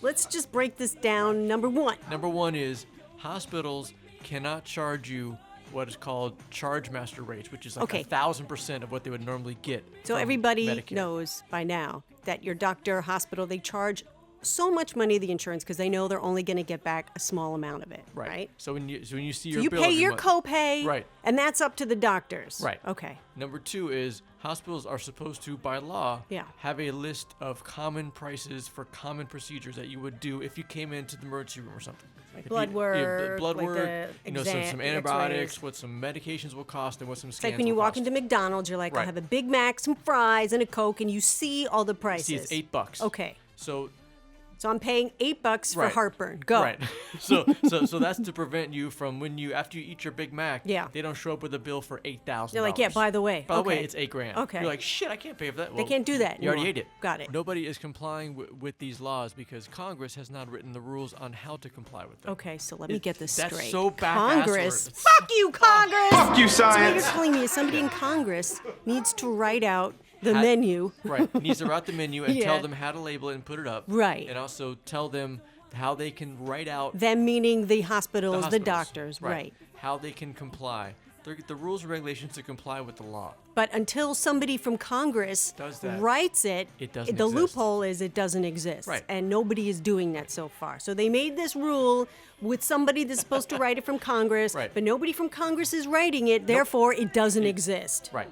let's just break this down. Number one. Number one is hospitals cannot charge you what is called charge master rates, which is like 1,000% of what they would normally get. So from everybody Medicare. knows by now that your doctor, hospital, they charge so much money to the insurance because they know they're only going to get back a small amount of it, right? So when you see So your you bill pay every your month- copay, right? And that's up to the doctors, Right. Okay. Number two is hospitals are supposed to, by law, Yeah. have a list of common prices for common procedures that you would do if you came into the emergency room or something. Like If blood you- work, blood like work, the some exam- antibiotics, X-rays. what some medications will cost, and what some It's scans like when you will walk cost. into McDonald's, you're like, I'll Right. have a Big Mac, some fries, and a Coke, and you see all the prices. See, it's $8. Okay. So I'm paying $8 for Right. heartburn. Go. Right. So that's to prevent you from after you eat your Big Mac. Yeah. They don't show up with a bill for $8,000. They're like, yeah, by the way. By the way, okay. it's $8,000. Okay. You're like, shit, I can't pay for that. They Well, can't do that You already anymore. ate it. Got it. Nobody is complying with these laws because Congress has not written the rules on how to comply with them. Okay, so let me get this That's straight. so back-assward. Congress. Fuck you, Congress! Fuck you, So what science! you're telling me is somebody in Congress needs to write out the menu. Right. Needs to write the menu and Yeah. tell them how to label it and put it up. Right. And also tell them how they can write out Them meaning the hospitals, the hospitals. doctors, right. How they can comply. The rules and regulations to comply with the law. But until somebody from Congress Does that. writes it, doesn't the exist. loophole is it doesn't exist. Right. And nobody is doing that so far. So they made this rule with somebody that's supposed to write it from Congress, Right. but nobody from Congress is writing it, therefore it doesn't exist. Right.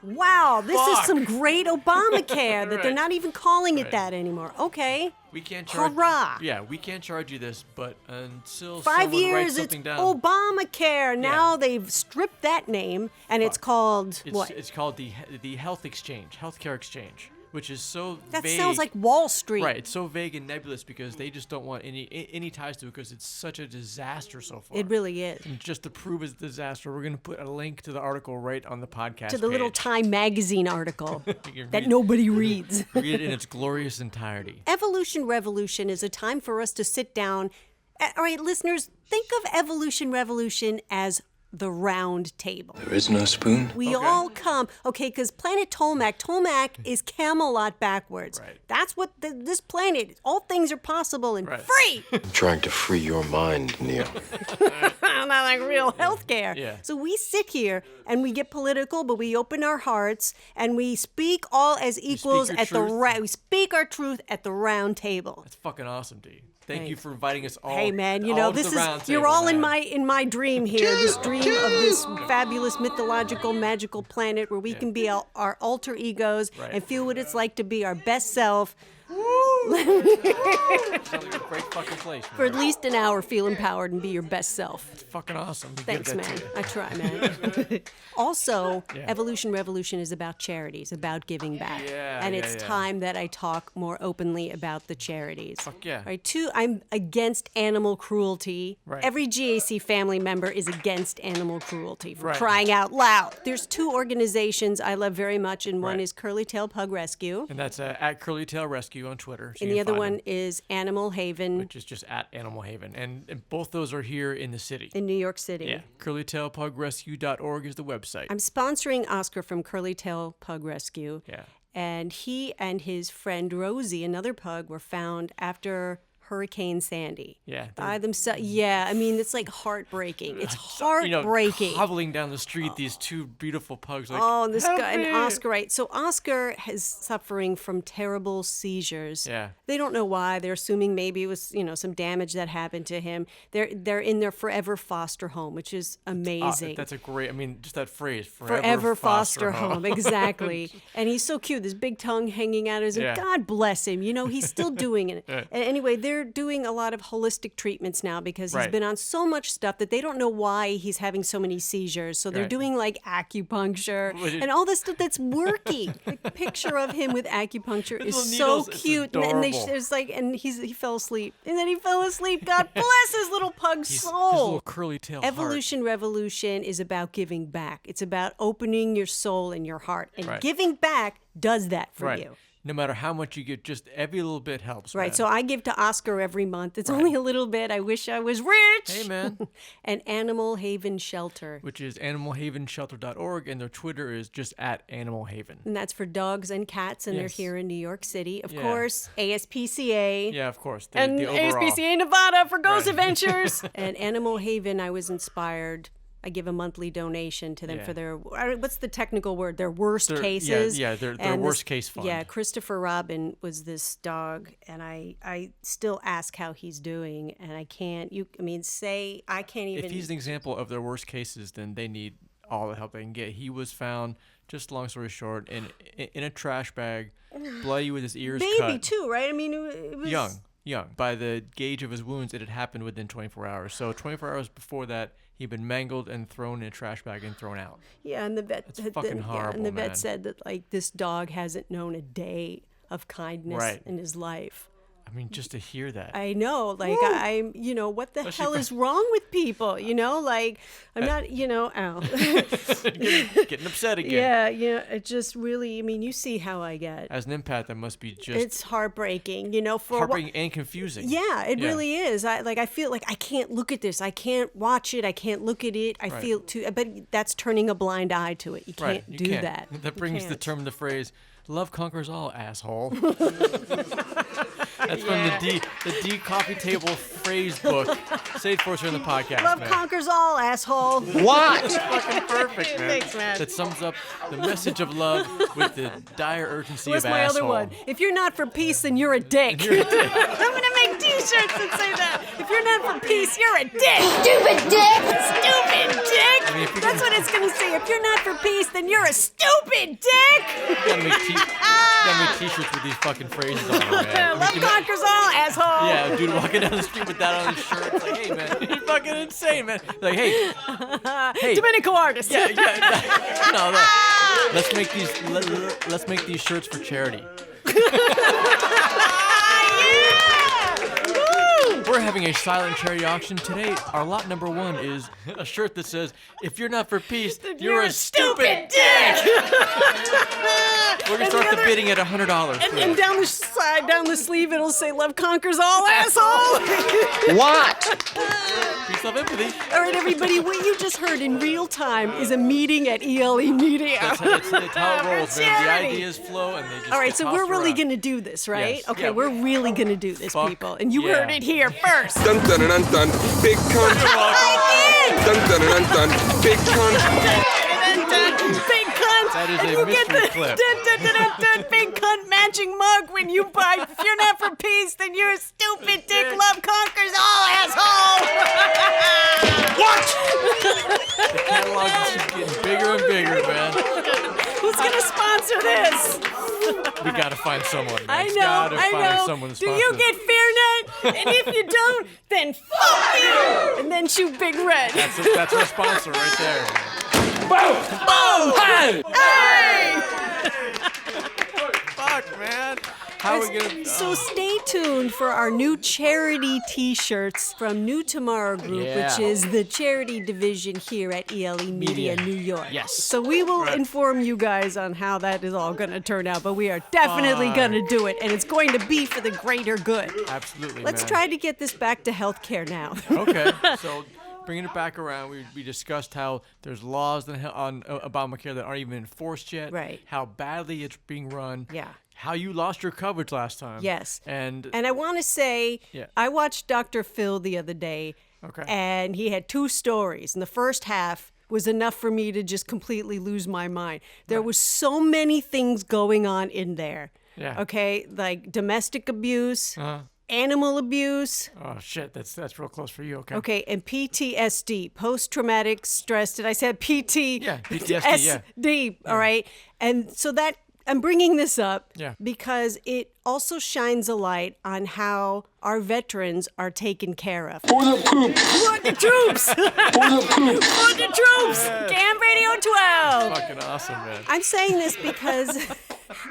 Wow, this Fuck. is some great Obamacare that they're Right. not even calling it Right. that anymore. Okay. We can't charge. Hurrah. Yeah, we can't charge you this, but until 5 someone years, writes it's something down, Obamacare. Now they've stripped that name, and it's called it's, what? It's called the health exchange, healthcare exchange, which is so That vague. sounds like Wall Street. Right, it's so vague and nebulous because they just don't want any ties to it because it's such a disaster so far. It really is. And just to prove it's a disaster, we're going to put a link to the article right on the podcast To the little page. Time magazine article You can that read- nobody reads. Read it in its glorious entirety. Evolution Revolution is a time for us to sit down. All right, listeners, think of Evolution Revolution as the round table. There is no spoon. We all come, okay, because planet Tolmec is Camelot backwards. Right. That's what this planet, all things are possible and free. I'm trying to free your mind, Neil. Not like real healthcare. Yeah. So we sit here and we get political, but we open our hearts and we speak all as equals your at the truth. we speak our truth at the round table. That's fucking awesome, D. Thank you Thanks. for inviting us all. Hey man, you all know to this the round is you're table, all in man. my dream here. This dream of this fabulous mythological magical planet where we can be our alter egos Right. and feel what it's like to be our best self. Sounds like a great fucking place, man. For at least an hour, feel empowered and be your best self. It's fucking awesome. We Thanks, give that man. to you. I try, man. Also, Yeah. Evolution Revolution is about charities, about giving back. Yeah, and yeah, it's yeah. time that I talk more openly about the charities. Fuck yeah. All right, two, I'm against animal cruelty. Right. Every GAC family member is against animal cruelty, for Right. crying out loud. There's two organizations I love very much, and one Right. is Curly Tail Pug Rescue. And that's at Curly Tail Rescue on Twitter. so And you the can other find one them, is Animal Haven which is just at Animal Haven. And both those are here in the city. in New York City. Yeah. CurlyTailPugRescue.org is the website. I'm sponsoring Oscar from Curly Tail Pug Rescue. Yeah. And he and his friend Rosie, another pug, were found after Hurricane Sandy. Yeah. By themselves. Yeah, I mean, it's like heartbreaking. It's heartbreaking. Hobbling down the street, these two beautiful pugs. Like, Oh, this "Help guy, me!" and Oscar, right? So Oscar is suffering from terrible seizures. Yeah. They don't know why. They're assuming maybe it was, some damage that happened to him. They're in their forever foster home, which is amazing. That's a great, just that phrase, Forever foster home, exactly. And he's so cute, this big tongue hanging out of his, Yeah. God bless him. He's still doing it. Yeah. Anyway, they're doing a lot of holistic treatments now because he's Right. been on so much stuff that they don't know why he's having so many seizures. So they're Right. doing like acupuncture Which is- and all this stuff that's working. The picture of him with acupuncture His is little so needles, it's cute. adorable. It's like, and he fell asleep. And then he fell asleep. God bless his little pug His soul. little curly tail heart. Evolution Revolution is about giving back. It's about opening your soul and your heart. And Right. giving back does that for Right. you. no matter how much you give, just every little bit helps. Right. Man. So I give to Oscar every month. It's only a little bit. I wish I was rich. Hey, man. And Animal Haven Shelter. Which is animalhavenshelter.org, and their Twitter is just @animalhaven. And that's for dogs and cats, and Yes. they're here in New York City. Of Yeah. course, ASPCA. Yeah, of course. And the overall. ASPCA Nevada for Ghost Adventures. And Animal Haven, I was inspired. I give a monthly donation to them for their, what's the technical word? Their worst cases. Yeah, their And worst case fund. Yeah, Christopher Robin was this dog, and I still ask how he's doing, and I can't, I can't even. If he's an example of their worst cases, then they need all the help they can get. He was found, just long story short, in a trash bag, bloody with his ears cut. Baby too, right? I mean, it was... Young. By the gauge of his wounds, it had happened within 24 hours. So 24 hours before that, he'd been mangled and thrown in a trash bag and thrown out. Yeah, and the vet. It's fucking horrible, and the vet man. said that this dog hasn't known a day of kindness in his life. I mean, just to hear that. I know, I'm, what the hell is wrong with people? I'm not, ow. Getting upset again. Yeah, it just really, you see how I get. As an empath, that must be just... It's heartbreaking, heartbreaking and confusing. Yeah, it really is. I feel like I can't look at this. I can't watch it. I can't look at it. I feel but that's turning a blind eye to it. You can't do that. That brings the phrase, love conquers all, asshole. That's from the D Coffee Table phrase book. Say it for us here on the podcast. Love conquers all, asshole. What? It's fucking perfect, man. Thanks, man. That sums up the message of love with the dire urgency What's of my asshole. other one? If you're not for peace, then you're a dick. I'm gonna make T-shirts that say that. If you're not for peace, you're a dick. Stupid dick. Stupid dick. That's what it's gonna say. If you're not for peace, then you're a stupid dick. You gotta make T-shirts with these fucking phrases on them, man. Love conquers all, asshole. Yeah, dude walking down the street with that on his shirt. It's like, hey, man, you're fucking insane, man. Like, hey. DominicoArtist. Yeah. No. Let's make these shirts for charity. We're having a silent charity auction today. Our lot number 1 is a shirt that says, "If you're not for peace, you're a stupid dick." We're gonna start the bidding at $100. And down the side, down the sleeve, it'll say "Love conquers all, asshole." What? Peace, love, empathy. All right, everybody, what you just heard in real time is a meeting at ELE Media. That's how it rolls, man. The ideas flow, and they just All right, get so tossed we're really around. going to do this, right? Yes. Okay, Yeah. we're really going to do this, Fuck people. And you yeah. heard it here first. Dun dun dun dun, big cunt. Dun dun dun dun, big cunt. Big cunt. That is and a you get mystery the clip. big cunt matching mug when you buy. If you're not for peace, then you're a stupid dick. Love conquers all, asshole. What? The catalog is just getting bigger and bigger, man. Who's gonna sponsor this? We gotta find someone, man. I know, Gotta I find know. someone to Do sponsor you this. get FearNet? And if you don't, then fuck you! And then shoot Big Red. That's our sponsor right there. Boom! Boom! Hey! Hey! Fuck, man. How are we gonna... So stay tuned for our new charity T-shirts from New Tomorrow Group, Yeah. which is the charity division here at ELE Media, New York. Yes. So we will inform you guys on how that is all going to turn out, but we are definitely going to do it, and it's going to be for the greater good. Absolutely, Let's man. try to get this back to healthcare now. Okay, so bringing it back around, we discussed how there's laws on Obamacare that aren't even enforced yet. Right. How badly it's being run. Yeah. How you lost your coverage last time. Yes. And I want to say, Yeah. I watched Dr. Phil the other day, Okay. and he had 2 stories, and the first half was enough for me to just completely lose my mind. There was so many things going on in there. Yeah. Okay, like domestic abuse, animal abuse. Oh shit, that's real close for you. Okay. Okay, and PTSD, post-traumatic stress. Did I say PT? Yeah, PTSD, yeah. SD, all right? And so that, I'm bringing this up Yeah. because it also shines a light on how our veterans are taken care of. For the poop. For the troops! For the poop. For the troops! Cam Radio 12! Fucking awesome, man. I'm saying this because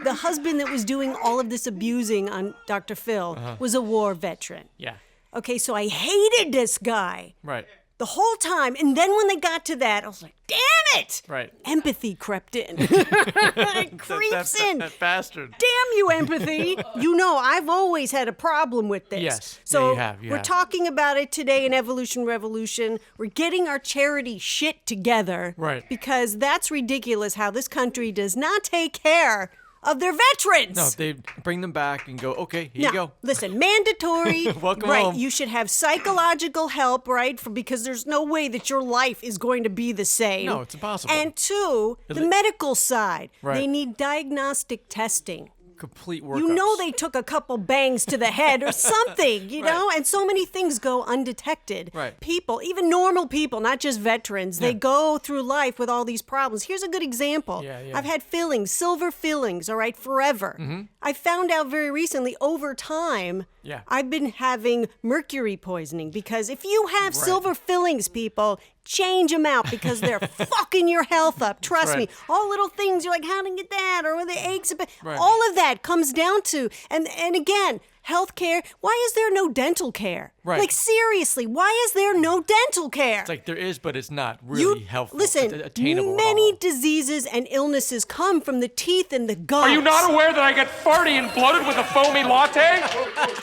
the husband that was doing all of this abusing on Dr. Phil was a war veteran. Yeah. Okay, so I hated this guy. Right. the whole time. And then when they got to that, I was like, damn it! Right. Empathy crept in. It creeps in. That bastard. Damn you, empathy. You know, I've always had a problem with this. Yes. So Yeah, you we're have. talking about it today in Evolution Revolution. We're getting our charity shit together. Right. Because that's ridiculous how this country does not take care of their veterans. No, they bring them back and go, okay, here you go. Listen, mandatory. Welcome right, home. you should have psychological help, right? Because there's no way that your life is going to be the same. No, it's impossible. And two, the medical side. Right. They need diagnostic testing. Complete workups. You know they took a couple bangs to the head or something, you know? And so many things go undetected. Right. People, even normal people, not just veterans, they go through life with all these problems. Here's a good example. Yeah. I've had fillings, silver fillings, all right, forever. Mm-hmm. I found out very recently, over time, I've been having mercury poisoning because if you have silver fillings, people, change them out because they're fucking your health up. Trust me. All little things, you're like, how did I get that? Or the aches. All of that comes down to, and again, healthcare. Why is there no dental care? Right. Like, seriously, why is there no dental care? It's like there is, but it's not really helpful. Listen, attainable many diseases and illnesses come from the teeth and the gums. Are you not aware that I get farty and bloated with a foamy latte?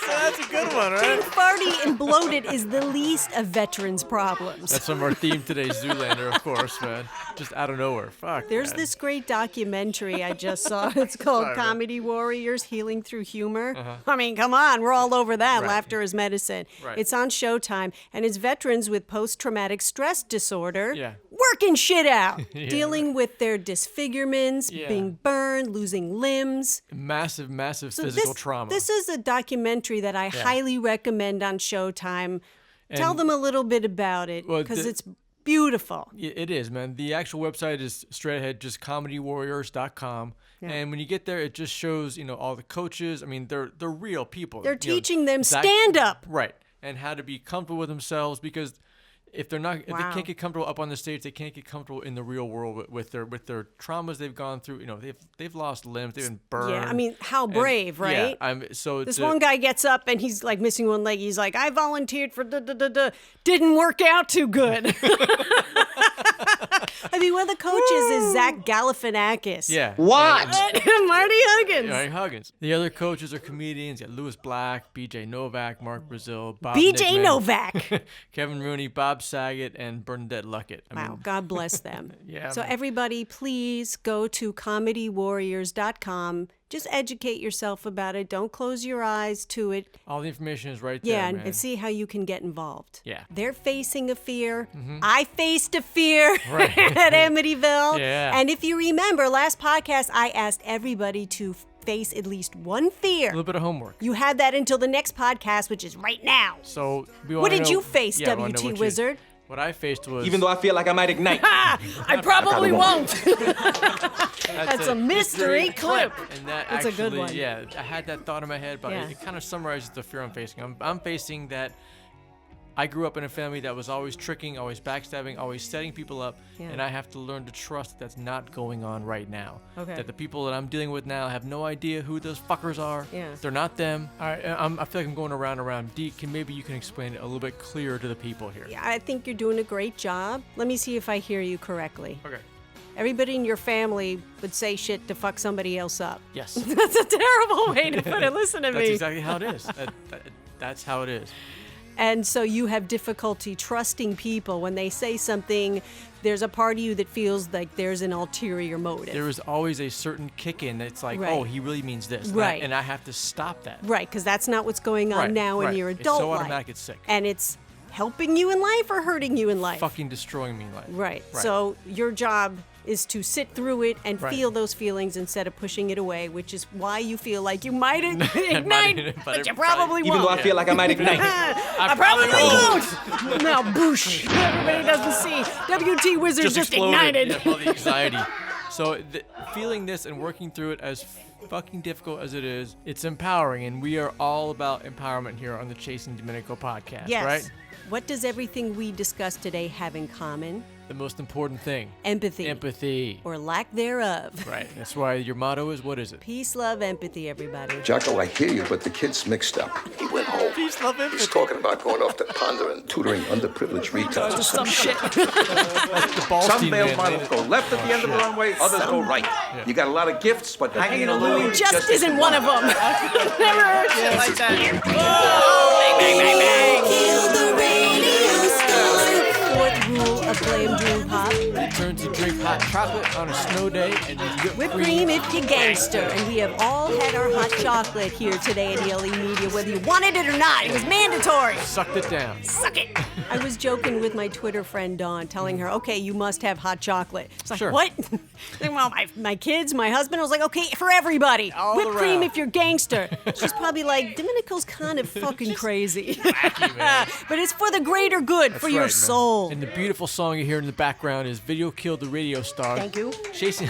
That's a good one, right? Being farty and bloated is the least of veterans' problems. That's from our theme today, Zoolander, of course, man. Just out of nowhere. Fuck. There's this great documentary I just saw. It's called Sorry, Comedy Warriors Healing Through Humor. Uh-huh. I mean, come on, we're all over that. Right. Laughter is medicine. Right. It's on Showtime, and it's veterans with post-traumatic stress disorder Yeah. working shit out, Yeah. dealing with their disfigurements, Yeah. being burned, losing limbs. Massive So physical trauma. This is a documentary that I highly recommend on Showtime. Tell And- them a little bit about it, Well, because the- it's beautiful. It is, man. The actual website is straight ahead, just comedywarriors.com. Yeah. And when you get there, it just shows, all the coaches. I mean, they're real people. They're teaching them stand up. Right. And how to be comfortable with themselves, because if they can't get comfortable up on the stage, they can't get comfortable in the real world with their traumas they've gone through. They've lost limbs, they've been burned. Yeah, I mean, how brave, right? Yeah, this one guy gets up and he's like missing one leg. He's like, I volunteered for didn't work out too good. I mean, one of the coaches is Zach Galifianakis. Yeah. What? Marty Huggins. Marty Huggins. The other coaches are comedians. You got Louis Black, BJ Novak, Mark Brazil, Bob BJ Nickman, Novak. Kevin Rooney, Bob Saget, and Bernadette Luckett. Wow, God bless them. Yeah. So everybody, please go to comedywarriors.com. Just educate yourself about it. Don't close your eyes to it. All the information is right there, Yeah, man. and see how you can get involved. Yeah. They're facing a fear. I faced a fear Right. at Amityville. Yeah. And if you remember, last podcast, I asked everybody to face at least one fear. A little bit of homework. You had that until the next podcast, which is right now. So What did you face, WT Wizard? What I faced was... Even though I feel like I might ignite. I probably won't. That's a mystery great clip. And that That's a actually, good one. Yeah, I had that thought in my head, but Yeah. it kind of summarizes the fear I'm facing. I'm facing that I grew up in a family that was always tricking, always backstabbing, always setting people up, Yeah. and I have to learn to trust that that's not going on right now. Okay. That the people that I'm dealing with now have no idea who those fuckers are. Yeah. They're not them. All right, I feel like I'm going around. Dee, maybe you can explain it a little bit clearer to the people here. Yeah, I think you're doing a great job. Let me see if I hear you correctly. Okay. Everybody in your family would say shit to fuck somebody else up. Yes. That's a terrible way to put it. Listen to me. That's exactly how it is. That's how it is. And so you have difficulty trusting people when they say something. There's a part of you that feels like there's an ulterior motive. There is always a certain kick in that's like, Right. oh, he really means this. Right. And I have to stop that. Right, because that's not what's going on Right, now in right. your It's adult so life. automatic, it's sick. And it's helping you in life or hurting you in life. Fucking destroying me in life. Right. So your job is to sit through it and Right. feel those feelings instead of pushing it away, which is why you feel like you might ignite, but you probably won't. Even though I feel like I might ignite. I probably won't. Now, boosh. Everybody doesn't see. WT Wizard just exploded. ignited. Yeah, all the anxiety. So feeling this and working through it, as fucking difficult as it is, it's empowering, and we are all about empowerment here on the Chasing Dominico podcast, Yes. right? What does everything we discussed today have in common? The most important thing. Empathy. Empathy. Or lack thereof. Right. That's why your motto is, what is it? Peace, love, empathy, everybody. Jocko, I hear you, but the kid's mixed up. He went home. Peace, love, empathy. He's talking about going off to Ponder and tutoring underprivileged retards or some shit. Some male models go left at the end of the runway, others go right. Yeah. You got a lot of gifts, but hanging in a loony just isn't one of them. Never heard shit like that. Oh, bang, bang, bang, bang. Kill the radio star. Fourth rule of Blame Dream Pop. Turn to drink hot chocolate on a snow day and use whipped cream if you gangster. And we have all had our hot chocolate here today at ELE Media, whether you wanted it or not. It was mandatory. Sucked it down. Suck it. I was joking with my Twitter friend Dawn, telling her, okay, you must have hot chocolate. It's like, sure. What? Well, my kids, my husband. I was like, okay, for everybody. All whipped around. cream if you're gangster. She's probably like, Dominico's kind of fucking crazy. Wacky, man. But it's for the greater good, That's for your right, man. soul. And the beautiful song you hear in the background is Video Killed the Radio Star. Thank you. Jason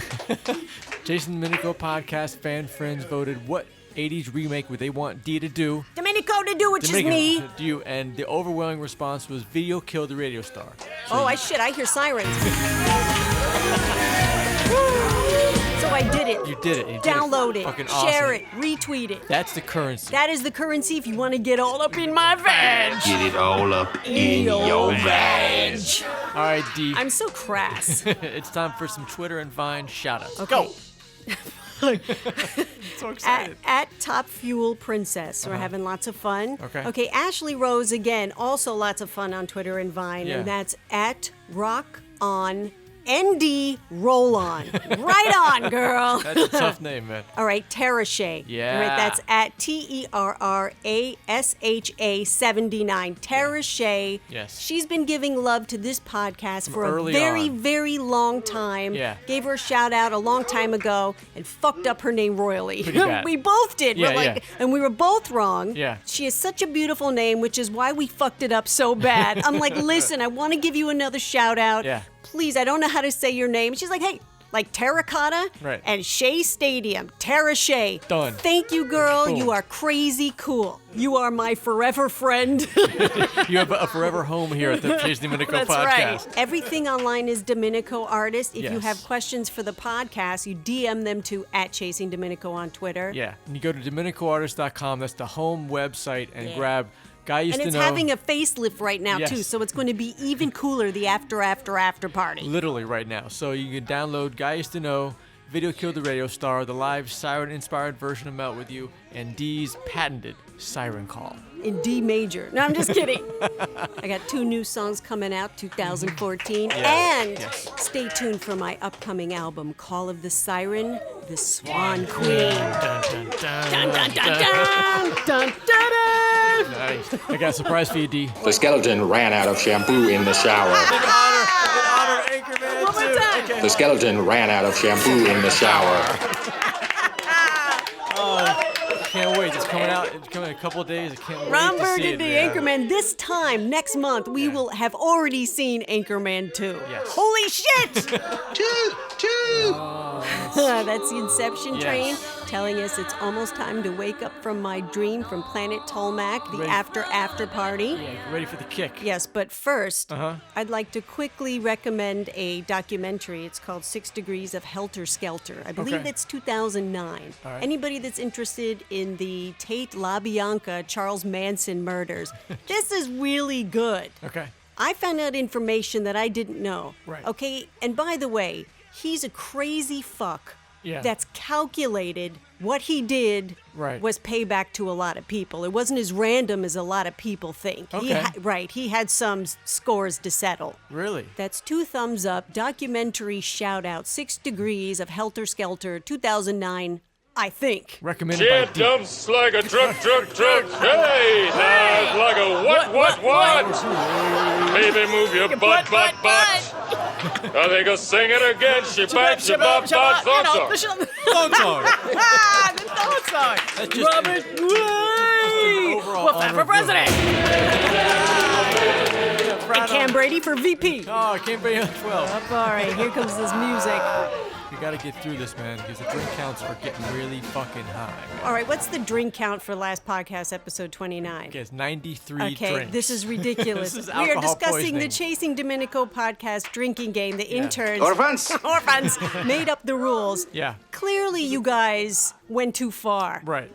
Dominico podcast fan friends voted what 80s remake would they want Dee to do. Dominico to do, which Dominico is me. to do, and the overwhelming response was Video Killed the Radio Star. So I hear sirens. So I did it. You did it. You did Download it. Fucking Share awesome. it. Retweet it. That's the currency. That is the currency if you want to get all up in my vag. Get it all up in your vag. All right, Dee. I'm so crass. It's time for some Twitter and Vine shout-outs. Okay. Go! So excited. At Top Fuel Princess. We're having lots of fun. Okay. Ashley Rose, again, also lots of fun on Twitter and Vine. Yeah. And that's at Rock On ND Roll On. Right on, girl. That's a tough name, man. All right, Tara Shea. Yeah. All right, that's at TerraSha79. Tara Shea. Yes. She's been giving love to this podcast for a early very, on. very long time. Yeah. Gave her a shout out a long time ago and fucked up her name royally. Pretty bad. We both did. Yeah, We're like, yeah. And we were both wrong. Yeah. She has such a beautiful name, which is why we fucked it up so bad. I'm like, listen, I want to give you another shout out. Yeah. Please, I don't know how to say your name. She's like, hey, like Terracotta Right. and Shea Stadium. Tara Shea. Done. Thank you, girl. Boom. You are crazy cool. You are my forever friend. You have a forever home here at the Jason Dominico That's podcast. right. Everything online is DominicoArtist. If you Yes. have questions for the podcast, you DM them to @ChasingDominico on Twitter. Yeah. And you go to DominicoArtist.com. That's the home website, and grab Guy Used And to it's Know. having a facelift right now, Yes. too, so it's going to be even cooler, the after party. Literally right now. So you can download Guy Used to Know, Video Killed the Radio Star, the live siren-inspired version of Melt With You, and Dee's patented Siren Call. In D major. No, I'm just kidding. I got 2 new songs coming out, 2014. Yeah. And Yes. stay tuned for my upcoming album, Call of the Siren, The Swan Queen. Dun, dun, dun, Dun, dun, dun, dun. dun, dun, dun, dun. Nice. I got a surprise for you, Dee. The skeleton ran out of shampoo in the shower. Honor Anchorman. One more time. Okay. The skeleton ran out of shampoo in the shower. Can't wait. It's coming out. It's coming in a couple of days. I can't wait Ron to see it, Burgundy, man. Anchorman. This time, next month, we will have already seen Anchorman 2. Yes. Holy shit! Two. That's the Inception Yes. train telling us it's almost time to wake up from my dream from Planet Tolmac, the Ready. after party. Yeah, ready for the kick. Yes, but first, Uh-huh. I'd like to quickly recommend a documentary. It's called 6 Degrees of Helter Skelter. I believe Okay. it's 2009. All right. Anybody that's interested in the Tate LaBianca, Charles Manson murders, this is really good. Okay. I found out information that I didn't know. Right. Okay, and by the way, he's a crazy fuck. Yeah. That's calculated. What he did Right. was payback to a lot of people. It wasn't as random as a lot of people think. Okay. He had some scores to settle. Really? That's 2 thumbs up. Documentary shout out. 6 Degrees of Helter Skelter, 2009, I think. Recommended by Dee. dumps like a truck. Hey, that's like a what? Baby, move your butt. I think I'll sing it again. She bites your butt, song song. Song song. The thought song. That's just Robert overall We'll fight honor for of the- president. right, Cam Brady for VP. Oh, Cam Brady on 12. Up, all right, here comes this music. We gotta get through this, man, because the drink counts are getting really fucking high. All right, what's the drink count for last podcast, episode 29? Okay, it's 93 Okay, drinks. this is ridiculous. This is We are alcohol discussing the poisoning. Chasing Dominico podcast drinking game. The interns, Orphans. made up the rules. Yeah. Clearly, you guys went too far. Right.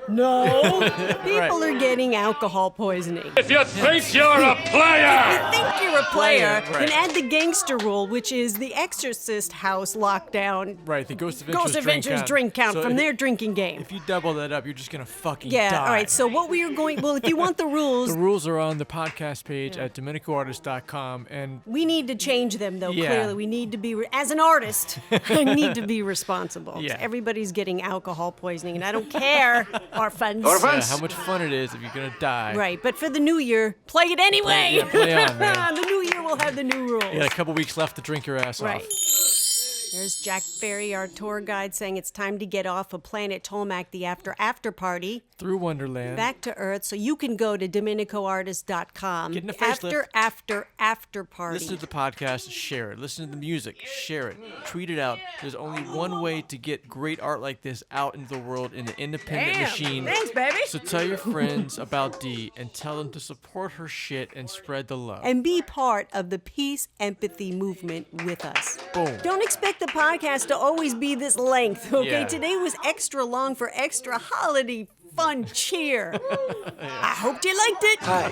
No, people are getting alcohol poisoning. If you think you're a player! If you think you're a player, Right. then add the gangster rule, which is the Exorcist house lockdown. Right, the Ghost Adventures, Drink count So from if- their drinking game. If you double that up, you're just gonna fucking Yeah, die. all right, so what we are going, well, if you want the rules, The rules are on the podcast page at DominicoArtist.com, and we need to change them, though, Yeah. clearly. We need to be, as an artist, I need to be responsible. Yeah. Everybody's getting alcohol poisoning, and I don't care, orphans. yeah, how much fun it is if you're gonna die. Right, but for the new year, play it anyway. Play on, man. The new year will have the new rules. You got a couple weeks left to drink your ass Right. off. There's Jack Ferry, our tour guide, saying it's time to get off of Planet Tolmac, the after party, Through Wonderland. back to Earth. So you can go to DominicoArtist.com. Getting a facelift. After party. Listen to the podcast, share it. Listen to the music, share it. Tweet it out. There's only one way to get great art like this out into the world in the independent machine. Thanks, baby. So tell your friends about Dee and tell them to support her shit and spread the love. And be part of the peace empathy movement with us. Boom. Don't expect the podcast to always be this length, okay? Yeah. Today was extra long for extra holiday fun cheer. I hope you liked it. Hi,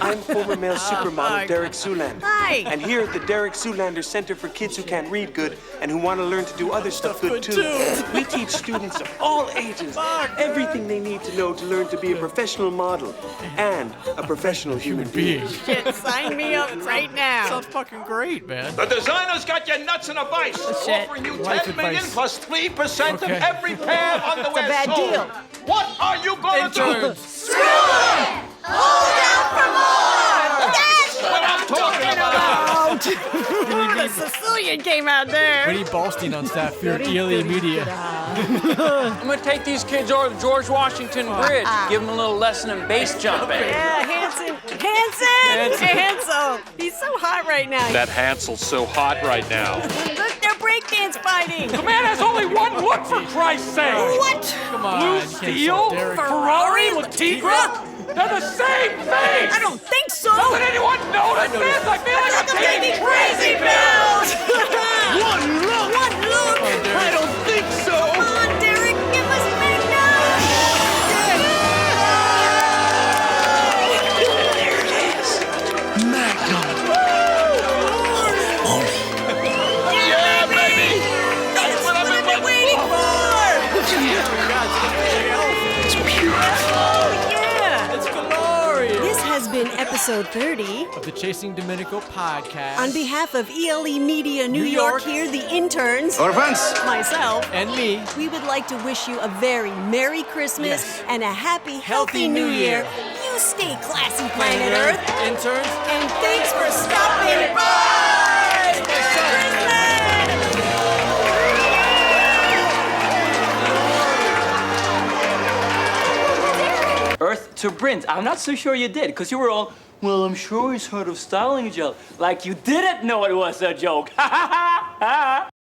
I'm former male supermodel Derek Zoolander. Hi. And here at the Derek Zoolander Center for Kids Who Can't Read Good and who want to learn to do other stuff good too, we teach students of all ages everything they need to know to learn to be a professional model and a professional human being. Shit, sign me up right now. Sounds fucking great, man. The designer's got your nuts in a vice, Shit. offering you Life 10 million advice. plus 3% Okay. of every pair on the It's a bad sold. deal. What are you gonna do? Interns. Screw it! Hold out for more! That's what I'm talking about! The Sicilian came out there. We need Ballstein on staff for Ely Media. I'm gonna take these kids over to George Washington Bridge, give them a little lesson in base jumping. Yeah, Hansel! He's so hot right now. That Hansel's so hot right now. Look, they're breakdance fighting. The man has only one look, for Christ's sake! What? Come on. Blue you can't Steel, insult Derek. Ferrari, Latigra? They're the same thing! I don't think so. Doesn't anyone notice this? I feel like I'm taking crazy pills! One look! I don't think so! Come on, Derek, give us Yeah, baby! That's what I've been waiting Oh, yeah! It's glorious. This has been episode 30. Of the Chasing Dominico podcast. On behalf of ELE Media New York, here, the interns, Orphans. myself, and me, we would like to wish you a very Merry Christmas and a happy, healthy New Year. You stay classy, Planet Earth. Interns. And thanks for stopping by! Earth to Brent. I'm not so sure you did, because you were all, well, I'm sure he's heard of styling gel. Like you didn't know it was a joke. Ha ha ha ha!